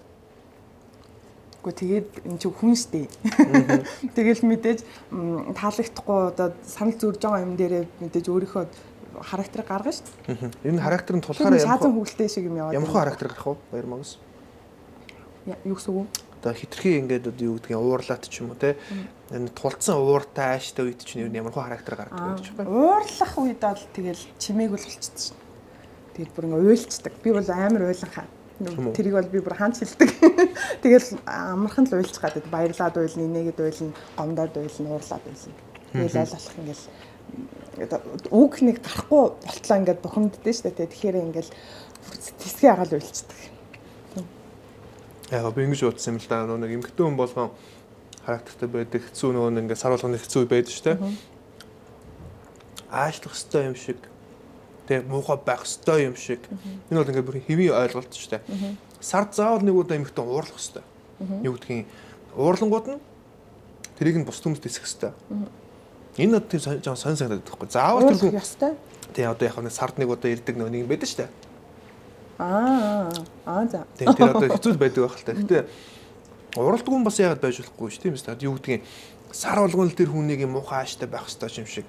Тэгээд энэ чинь хүн штэ. Тэгэл мэдээж таалагдахгүй одоо санал зүрж байгаа юм дээрээ мэдээж өөрийнхөө характерыг гаргана штэ. Энэ характер нь тулахаараа шаазан хөвгөлтэй шиг юм яваад. Ямар хөө характер гарах вэ? Баярмаагс. Юу гэсэн үг? Одоо хитрхи ингээд одоо юу гэдгийг уурлаад ч юм уу те. Энэ тулцсан ууртай ааштай үед чинь ямар хөө характер гардаг вэ гэж байна. Уурлах үед бол тэгэл чимээг л болчихсон шин. Тэгээд бүр ингээ уйлцдаг. Би бол амар уйлан хаа. Тэрийг бол би бүр хаанч хэлдэг. Тэгэл амархан л уйлчих гадаг баярлаад уйлна, инээгээд уйлна, гомдоод уйлна, уурлаад уйлна. Тэгэл аль болох ингээл үг нэг гарахгүй болтлоо ингээд бухимддээ шүү дээ. Тэгэхээр ингээл тэсгээ агаал уйлцдаг. Яг би ингэж утсан юм л да. Нэг эмэгтэй хүн болгон характертай байдаг. Хэцүү нөгөө ингээд сар болгоны хэцүү байдаг шүү дээ. Аашлах хэвээр юм шиг. Тэгээ муухай байх хэвээр юм шиг. Энэ бол ингээд бүр хэвийн ойлголт шүү дээ. Сард заавал нэг удаа эмэгтэй уурлах хэвээр. Юу гэдгийг уурлангууд нь тэрийг нь бус хүмүүст тэсэх хэвээр. Энэ одоо тийм жоо сонь санагдаад байхгүй. Заавал тэр хүн ястай. Тэгээ одоо яг нэг сард нэг удаа ирдэг нэг юм байдаг шүү дээ. За. Тэгээ тэр одоо хэцүү байдаг байх л та. Гэтэ уралдгүй бас яагаад байж болохгүй шүү тийм ээ. Юу гэдгийг сар болгоно л тэр хүнийг юм муухай ааштай байх хэвээр юм шиг.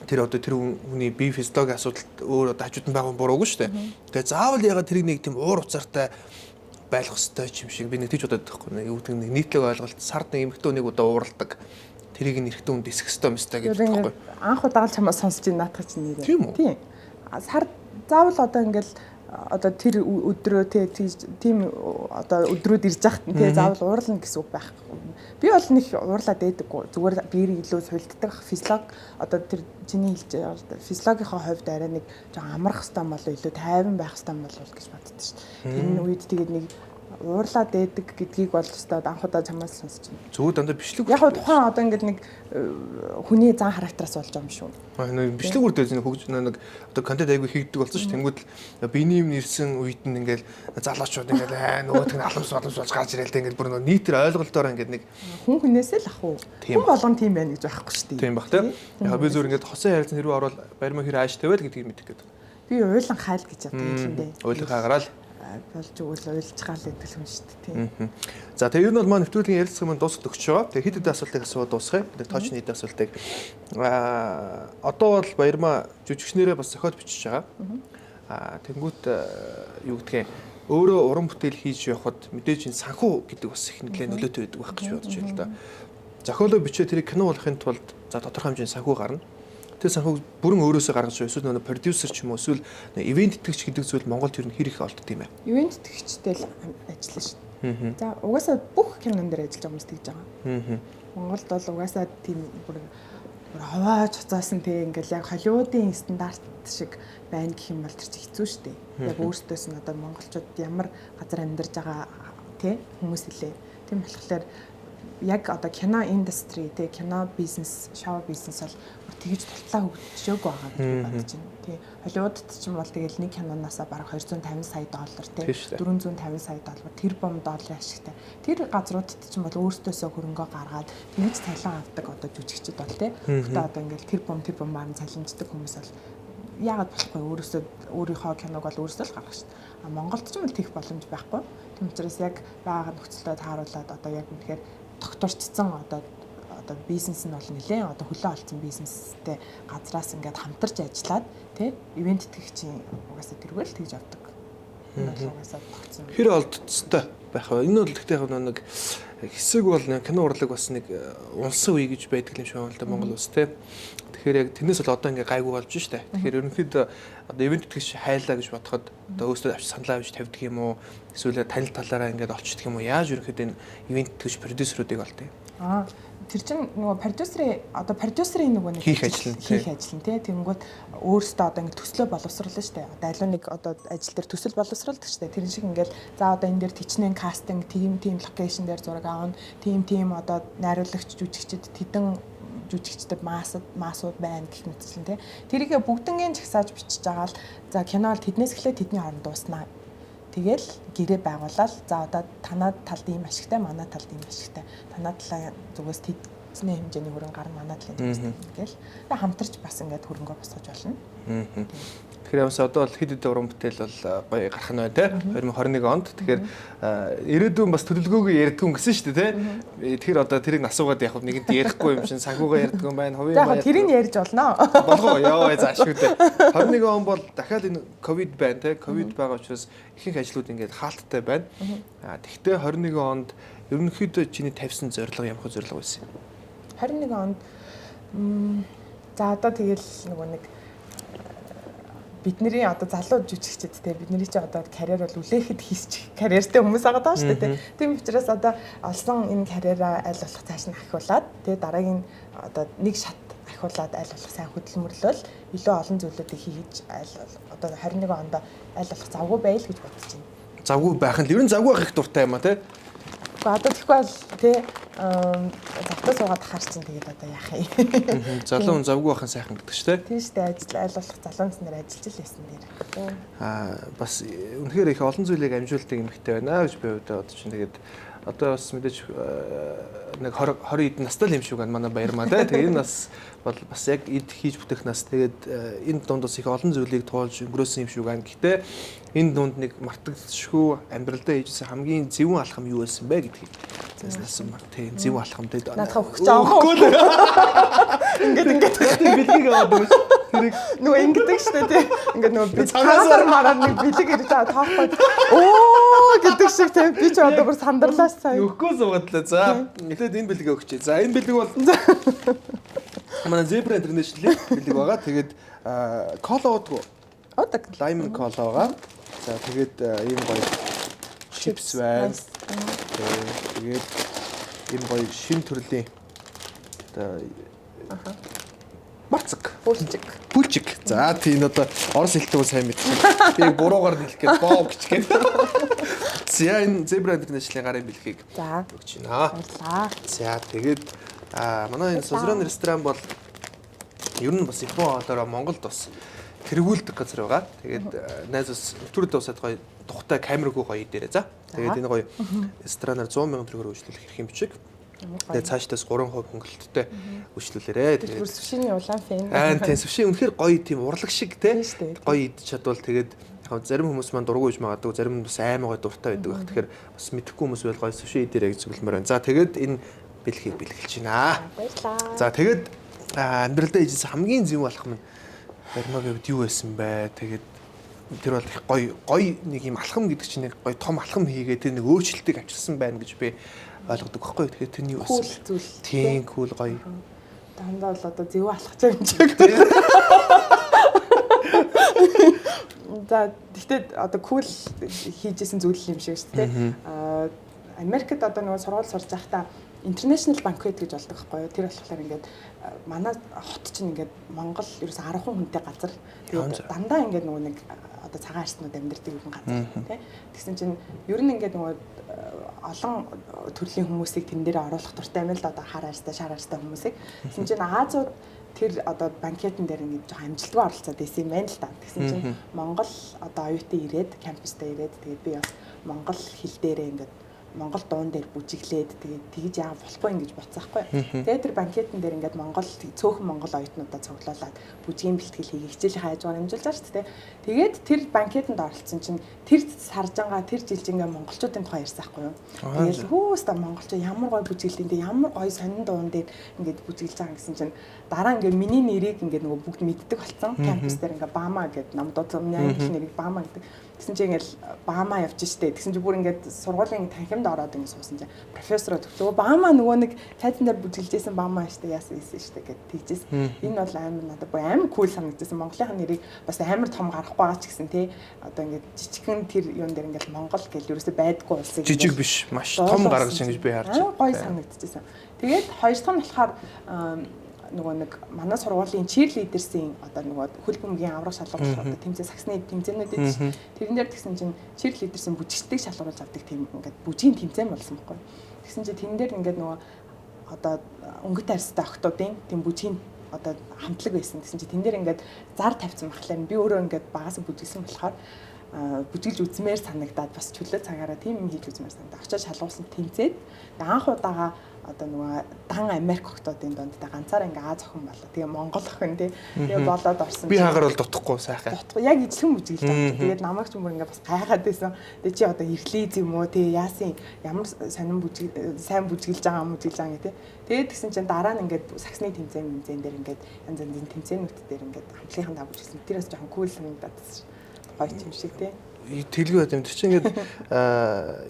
Тэр одоо тэр хүний бие физиологийн асуудалд өөр одоо хажууд нь байгаа буруугүй шүү дээ. Тэгээ заавал яагаад тэрийг нэг тийм уур уцаартай байлгах хэвээр юм шиг би нэг тийч бодоод байхгүй. Юу гэдгийг нэг нийтлэг ойлголт сард нэг эмэгтэй хүнийг удаа уурладаг. Тэрийг нь эрэгтэй хүн дэсэх хэвээр юмстай гэж байхгүй. Анх удаал чамаа сонсч ин наадах чинь нэрээ. Тийм. Сар заавал одоо ингээл одоо тэр өдрөө тийм одоо өдрүүд ирж захт тий заавал уурлна гэсэн үг байх. Би бол нэг уурлаад байдаггүй. Зүгээр биеийг илүү сулддаг физиолог одоо тэр чиний хэлж физиологийнхаа хувьд арай нэг жоо амрах хэвээр бол илүү тайван байх хэвээр бол гэж боддог шүү дээ. Тэр үед тэгээд нэг уурлаад байдаг гэдгийг бол өстөд анх удаа чамаас сонсч байна. Зүгээр дандаа бичлэг. Яг нь тухайн одоо ингээд нэг хүний зан характераас болж байгаа юм шүү. Нэг бичлэг үрдээс нэг хөгж нэг одоо контент айгүй хийгдэг болсон шүү. Тэнгүүд л биений юм нэрсэн үед нь ингээд залуучууд ингээд нөгөөт нь аламс болж гарч ирэл тэ ингээд бүр нийтэр ойлголтоор ингээд нэг хүн хүнээсээ л ах уу. Хүн болгон тийм байна гэж байхгүй шүү дээ. Тийм бах тийм. Яг би зүгээр ингээд хосын харилцан хэрвээ орвол баримаа хэр ааш тавиал гэдгийг мэдэх гээд. Би уйлан хайл гэж яддаг юм дээ. Уйлан хаагараал болж өгөл уйлцгаал гэдэг юм шүү дээ тийм. За тэгээ ер нь бол маань нэвтрүүлгийн ярилцсан юм дуусах төгсөж байгаа. Тэгээ хэд хэдэн асуултыг асууад дуусгая. Тэгээ тоочны хэд асуултыг одоо бол баярмаа жүжигчнэрээ бас зохиол бичиж байгаа. Тэнгүүт юу гэдгийг өөрөө уран бүтээл хийж явахад мэдээж энэ санхүү гэдэг бас их нэлээд нөлөөтэй байдаг байх гэж бодож байна л да. Зохиолоо бичээ тэрийг кино болохын тулд за тодорхой хэмжээний санхүү гарна. Тэр санхүүг бүрэн өөрөөсөө гаргаж эсвэл нөгөө продюсер ч юм уу эсвэл ивент итгэгч гэдэг зүйл Монголд ер нь хэр их олддог юм бэ? Ивент итгэгчтэй л ажиллана шүү. За угаасаа бүх кинон дээр ажиллаж байгаа хүмүүс тэгж байгаа. Монголд бол угаасаа тийм бүр хаваач хуцаасан тэг ингээл яг Холливуудын стандарт шиг байна гэх юм бол тэр чинь хэцүү шүү дээ. Яг өөртөөс нь одоо монголчууд ямар газар амьдарч байгаа тий хүмүүс илээ. Тийм болохоор яг одоо кино индастри тий кино бизнес, шоу бизнес бол тэгж туртлаа хөгжөөг байгаа гэж бодож байна. Тий Холливуудд ч юм бол тэгэл нэг кинонаасаа бараг $250 сая тий $450 сая тэр бом долларын ашигтай. Тэр газруудад ч юм бол өөртөөсөө хөрөнгө гаргаад тэгж цалин авдаг одоо жүжигчд бол тий. Гэхдээ одоо ингээл тэр бомаар нь цалинждаг хүмүүс бол яагаад болохгүй өөрийнхөө киног бол өөрөөсөө л гаргах шүү дээ. Монголд ч юм бол тэгэх боломж байхгүй. Тийм учраас яг байгаа нөхцөлөд тааруулаад одоо яг үнэхээр тогтворчсон одоо бизнес нь бол нэлээд одоо хөлөө олцсон бизнестэй газраас ингээд хамтарч ажиллаад тий ивент итгэгчийн угаасаа тэргээл тэгж авдаг. Энэ бол угаасаа тогтсон. Хэр олдцтой байх вэ? Энэ бол гэхдээ нэг хэсэг бол кино урлаг бас нэг унсан үе гэж байдаг юм шиг байна л да Монгол улс тий. Тэгэхээр яг тэрнээс бол одоо ингээ гайгүй болж штэ. Тэгэхээр ерөнхийдөө одоо ивент итгэгч хайлаа гэж бодоход одоо өөрсдөө авч саналаа авч тавьдаг юм уу? Эсвэл танил талаараа ингээд олчдаг юм уу? Яаж ерөнхийдөө энэ ивент итгэгч продюсеруудыг олдё? Тэр чинь нөгөө продюсерийн нөгөө нэг хийх ажил тий. Тэнгүүд өөрөөсөө одоо ингэ төслөө боловсруулна штэ. Одоо аливаа нэг одоо ажил дээр төсөл боловсруулдаг штэ. Тэр шиг ингээл за одоо энэ дээр тичнээн кастинг, тийм локейшн дээр зураг аавна, тийм одоо найруулагч жүжигчд тэдэн жүжигчдэд маасууд байна гэх мэтчлэн тий. Тэрийгэ бүгднгийн жагсааж бичиж байгаа л за кино бол тэднээс эхлээд тэдний хооронд дууснаа. Тэгэл гэрээ байгуулаад за одоо танаа талд ийм ашигтай, манай талд ийм ашигтай. Танаа талаа зүгээс тэдний хэмжээний хөрөнгө гарна, манай талын зүгээс тэгэл хамтарч бас ингээд хөрөнгө босгож болно. Тэгэхээр ямаас одоо бол хэд хэдэн уран бүтээл бол гоё гарах нь байна те 2021 онд. Тэгэхээр ирээдүйн бас төлөвлөгөөгөө ярьдгүй юм гэсэн шүү дээ те. Тэгэхээр одоо тэрийг асуугаад яг нэгэнд ярихгүй юм шин санхугаа ярьдгүй юм байна. Хувийн баяр. Яг тэрийг ярьж болно. Болгоо яа заашгүй дээ. 21 он бол дахиад энэ ковид байна те. Ковид байгаа учраас ихэнх ажлууд ингээд хаалттай байна. Тэгвэл 21 онд ерөнхийдөө чиний тавьсан зорилго ямар хөө зорилго байсан юм? 21 онд за одоо тэгэл нөгөө нэг бидний одоо залуу жүжигчид те бидний чи одоо карьер бол үлээхэд хийсч карьертэй хүмүүс байгаа даа шүү дээ. Тийм учраас одоо олсон энэ карьераа аль болох цааш нь ахиулаад те дараагийн одоо нэг шат ахиулаад аль болох сайн хөдөлмөрлөл илүү олон зүйлүүдийг хийж одоо 21 онд аль болох завгүй байл гэж бодож байна. Завгүй байх нь ер нь завгүй байх их дуртай юм а те. Гэхдээ одоо тэгэхгүй бол те завтаа суугаад харч чинь тэгээд одоо яах юм. Залуу хүн завгүй байх нь сайхан гэдэг ч те. Тийм шүү дээ ажил аль болох залуунс нар ажиллаж л байсан дээр. Бас үнэхээр их олон зүйлийг амжуулдаг эмэгтэй байна гэж би бодож чинь тэгээд одоо бас мэдээж нэг 20 эдэн настай л юм шиг байна манай баярмаа те. Тэгээд энэ нас бол бас яг эд хийж бүтээх нас. Тэгээд энэ дунд бас их олон зүйлийг туулж өнгөрөөсөн юм шиг байна. Гэхдээ энэ дунд нэг мартагдчихгүй амьдралдаа хийжсэн хамгийн зөвүүн алхам юу байсан бэ гэдгийг заснасан баг. Тийм зөвүүн алхам тэгээд надад өгч байгаа. Ингээд бэлгийг аваад өгч. тэрийг нөгөө ингэдэг штэ тий. Ингээд нөгөө би цаасаар мараад нэг бэлэг ирж байгаа тоохгүй. Оо гэдэг шиг тий. Би ч одоо бүр сандарлаас сая. Өгөхгүй суугадлаа. За. Эхлээд энэ бэлэг өгчээ. За энэ бэлэг бол манай Zebra International бэлэг байгаа. Тэгээд кола уудгүй. Удаг. Lime кола байгаа. За тэгээд ийм гоё чипс байна. Тэгээд ийм гоё шин төрлийн Марцэг. Пүлчик. За тийм одоо орос хэлтгөө сайн мэдчихэв. Би буруугаар хэлэхэд боо гэж. За энэ Zebra International-ийн гарын бэлгийг өгч байна. Баярлаа. За тэгээд манай энэ Созрон ресторан бол ер нь бас Япон хоолоороо Монголд бас тэргүүлдэг газар байгаа. Тэгээд найз бас өтөрөдөө усаад гоё тухтай камергүй гоё дээрээ. За. Тэгээд энэ гоё ресторанаар 100,000 төгрөгөөр үйлчлүүлэх хэрэг юм бичиг. Тэгээд цаашдаас 3% хөнгөлөлттэй үйлчлүүлээрэ. Тэгээд сүшиний улаан фэн. Тийм сүши үнэхээр гоё тийм урлаг шиг те. Гоё идэж чадвал тэгээд яг зарим хүмүүс маань дургуй иж магадгүй, зарим нь бас аймаг гоё дуртай байдаг байх. Тэгэхээр бас мэдхгүй хүмүүс байл гоё сүши идээрэй гэж зөвлөмөр байна. За тэгээд энэ бэлгийг бэлгэлж байна. Баярлалаа. За тэгээд амьдралдаа хийжсэн хамгийн зөв алхам нь баримаагийн үед юу байсан бэ? Тэгээд тэр бол их гоё нэг юм алхам гэдэг чинь нэг гоё том алхам хийгээ тэр нэг өөрчлөлтийг авчирсан байна гэж би ойлгодог байхгүй. Тэгэхээр тэр нь юу байсан? Кул зүйл. Тийм, кул гоё. Дандаа бол одоо зөв алхаж байгаа юм шиг. За тэгтээ одоо кул хийжсэн зүйл юм шиг шүү дээ. Америкт одоо нөгөө сургууль сурж байхдаа International Banquet гэж болдог байхгүй юу? Тэр болохоор ингээд манай хот чинь ингээд Монгол ерөөс 10 хүнтэй газар. Тэгээд дандаа ингээд нөгөө нэг одоо цагаан арснууд амьдардаг юм газар тий. Тэгсэн чинь ер нь ингээд нөгөө олон төрлийн хүмүүсийг тэн дээр оруулах дуртай юм л да одоо хар арстай, шар арстай хүмүүсийг. Тэгсэн чинь Азууд тэр одоо банкетэн дээр ингээд жоохон амжилтгүй оролцоод байсан юм байна л да. Тэгсэн чинь Монгол одоо оюутан ирээд кампустай ирээд тэгээд би бас Монгол хэл дээрээ ингээд Монгол дуун дээр бүжиглээд тэгээд тэгж яа болохгүй ингэж боцсаахгүй. Тэгээд тэр банкетэн дээр ингээд Монгол цөөхөн Монгол оюутнуудаа цуглуулад бүжгийн бэлтгэл хийгээ хичээлийн хажуугаар амжуулж байгаа шүү дээ. Тэгээд тэр банкетэнд оролцсон чинь тэр саржангаа тэр жилжингээ монголчуудын тухай ярьсан байхгүй юу. Тэгээд хөөстө монголчууд ямар гоё бүжиглэндээ ямар гоё сонин дуун дээр ингээд бүжиглэж байгаа гэсэн чинь дараа ингээд миний нэрийг ингээд нөгөө бүгд мэддэг болсон. Кампус дээр ингээд Бама гэдэг намдууд миний англи нэрийг Бама гэдэг. Тэгсэн чинь ингээл Бама явж штэ. Тэгсэн чинь бүр ингээд сургуулийн танхимд ороод ингээд суусан чинь профессороо төгтөө Бама нөгөө нэг цайзан дээр бүжиглэжсэн Бама штэ яасан штэ гэд тэгжээс. Энэ бол амар надад бүр амар кул санагдсан. Монголынхаа нэрийг бас амар том гарахгүй байгаа ч гэсэн тий. Одоо ингээд жижигхэн тэр юун дээр ингээд Монгол гэл ерөөсөй байдаггүй улсыг жижиг биш маш том гаргаж ингэж би харж байна. Гоё санагдчихсан. Тэгээд хоёр дахь нь болохоор нөгөө нэг манай сургуулийн cheerleaders-ийн одоо нөгөө хөл бөмбөгийн аврах шалгуулалт одоо тэмцээн саксны тэмцээнүүд байдаг шүү. Тэрэн дээр тэгсэн чинь cheerleaders-ийн бүжигчдийг шалгуулж авдаг тийм ингээд бүжгийн тэмцээн болсон байхгүй. Тэгсэн чинь тэн дээр ингээд нөгөө одоо өнгөт арьстай охтуудын тийм бүжгийн одоо хамтлаг байсан. Тэгсэн чинь тэн дээр ингээд зар тавьсан баглаа. Би өөрөө ингээд багасаа бүжигсэн болохоор бүжиглж үзмээр санагдаад бас чөлөө цагаараа тийм юм хийж үзмээр санагдаа. Очиж шалгуулсан тэмцээд анх удаага одоо нөгөө дан Америк охтуудын донд та ганцаараа ингээ Аз охин болоо. Тэгээ Монгол охин тий. Тэгээ болоод орсон. Би хаагаар бол дутхгүй сайхан. Дутхгүй яг ижилхэн бүжиглж байгаа. Тэгээд намайг ч юм уу ингээ бас гайхаад байсан. Тэгээ чи одоо ирлиз юм уу тий яасан ямар сонин сайн бүжиглж байгаа юм бүжиглж байгаа тий. Тэгээд тэгсэн чинь дараа нь ингээд саксны тэмцээн дээр ингээд янз янзын тэмцээнүүд дээр ингээд хамтлагийнхаа даа бүжиглсэн. Тэрээс жоохон кул санагдаад байна. Гоё юм шиг тий. тэлгүй байт юм. Тэр чинь ингээд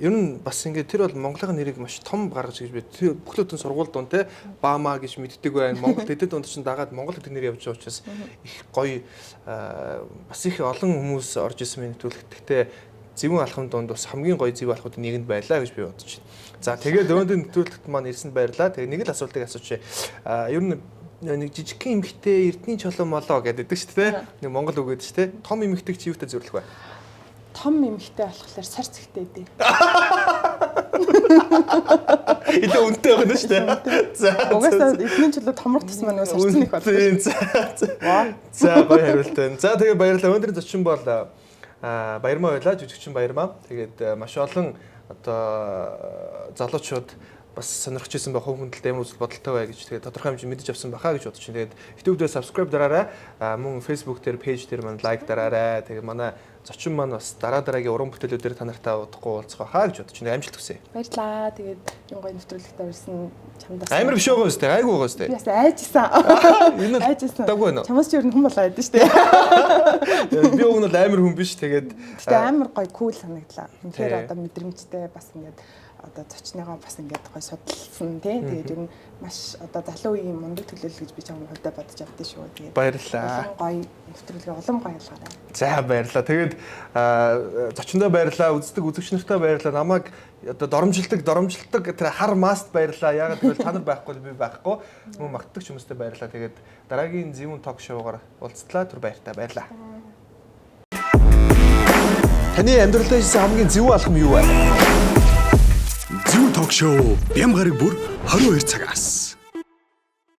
ер нь бас ингээд тэр бол Монголын нэрийг маш том гаргаж ирж байна. Тэр бүх л өдөн сургууль дунд те Баама гэж мэддэг байна. Монгол эдэд дунд чинь дагаад Монгол эдэд нэр явж байгаа учраас их гоё бас их олон хүмүүс орж исэн мэт төлөх. Гэхдээ зөвүүн алхам донд бас хамгийн гоё зөв алхамуудын нэгэнд байлаа гэж би бодож байна. За тэгээд өнөөдөр нэвтрүүлэгт маань ирсэнд баярлалаа. Тэгээд нэг л асуултыг асуучих. Ер нь нэг жижигхэн эмэгтэй эрдний чолоо молоо гэдэг шүү дээ. Нэг Монгол үг гэдэг шүү дээ. Том эмэгтэй чи юутай зөвлөх вэ? Том эмэгтэй болохоор сар цэгтэй дээ. Илүү үнэтэй байна шүү дээ. За. Угаасаа эдний чөлөө томрох тусмаа нөгөө сарцсан их байна. За гоё хариулт байна. За тэгээ баярлалаа. Өнөөдрийн зочин бол Баярмаа байлаа. Жүжигчин Баярмаа. Тэгээд маш олон одоо залуучууд бас сонирхож ирсэн байх хүн хөндлөлт ямар үзэл бодолтой бай гэж тэгээд тодорхой хэмжээ мэдэж авсан бахаа гэж бодож байна. Тэгээд YouTube-дээ subscribe дараарай. Мөн Facebook дээр page дээр маань like дараарай. Тэгээд манай зочин маань бас дараагийн уран бүтээлүүдээр та нартай удахгүй уулзах байхаа гэж бодож байна. Амжилт хүсье. Баярлалаа. Тэгээд юм гоё нэвтрүүлэгт орсон чамд бас амар биш байгаа үстэй. Айгуу байгаа үстэй. би бас айжсан. Айжсан. Даггүй нөө. Чамаас ч ер нь хүн болоо байдсан шүү дээ. Би уг нь амар хүн биш. Тэгээд Гэтэ амар гоё кул санагдлаа. Тэгэхээр одоо мэдрэмжтэй бас ингээд одоо зочныгоо бас ингээд гоё судалсан тий. Тэгээд ер нь маш одоо залуу үеийн мундаг төлөөлөл гэж би чамд хөдөө бодож авдээ шүү. Тэгээд баярлалаа. Гоё нэвтрүүлгээ улам гоё ялгаарай. За баярлалаа. Тэгээд зочиндоо баярлалаа. Үздэг үзэгч нартай баярлалаа. Намайг одоо доромжилдаг тэр хар маст баярлалаа. Ягаад гэвэл та нар байхгүй би байхгүй. Мөн магтдаг хүмүүстэй баярлалаа. Тэгээд дараагийн зөвүүн ток шоугаар уулзтлаа. Түр баяртай баярлалаа. Таны амьдралдаа хийсэн хамгийн зөвүүн алхам юу вэ? Зөв ток шоу Бямгараг бүр 22 цагаас.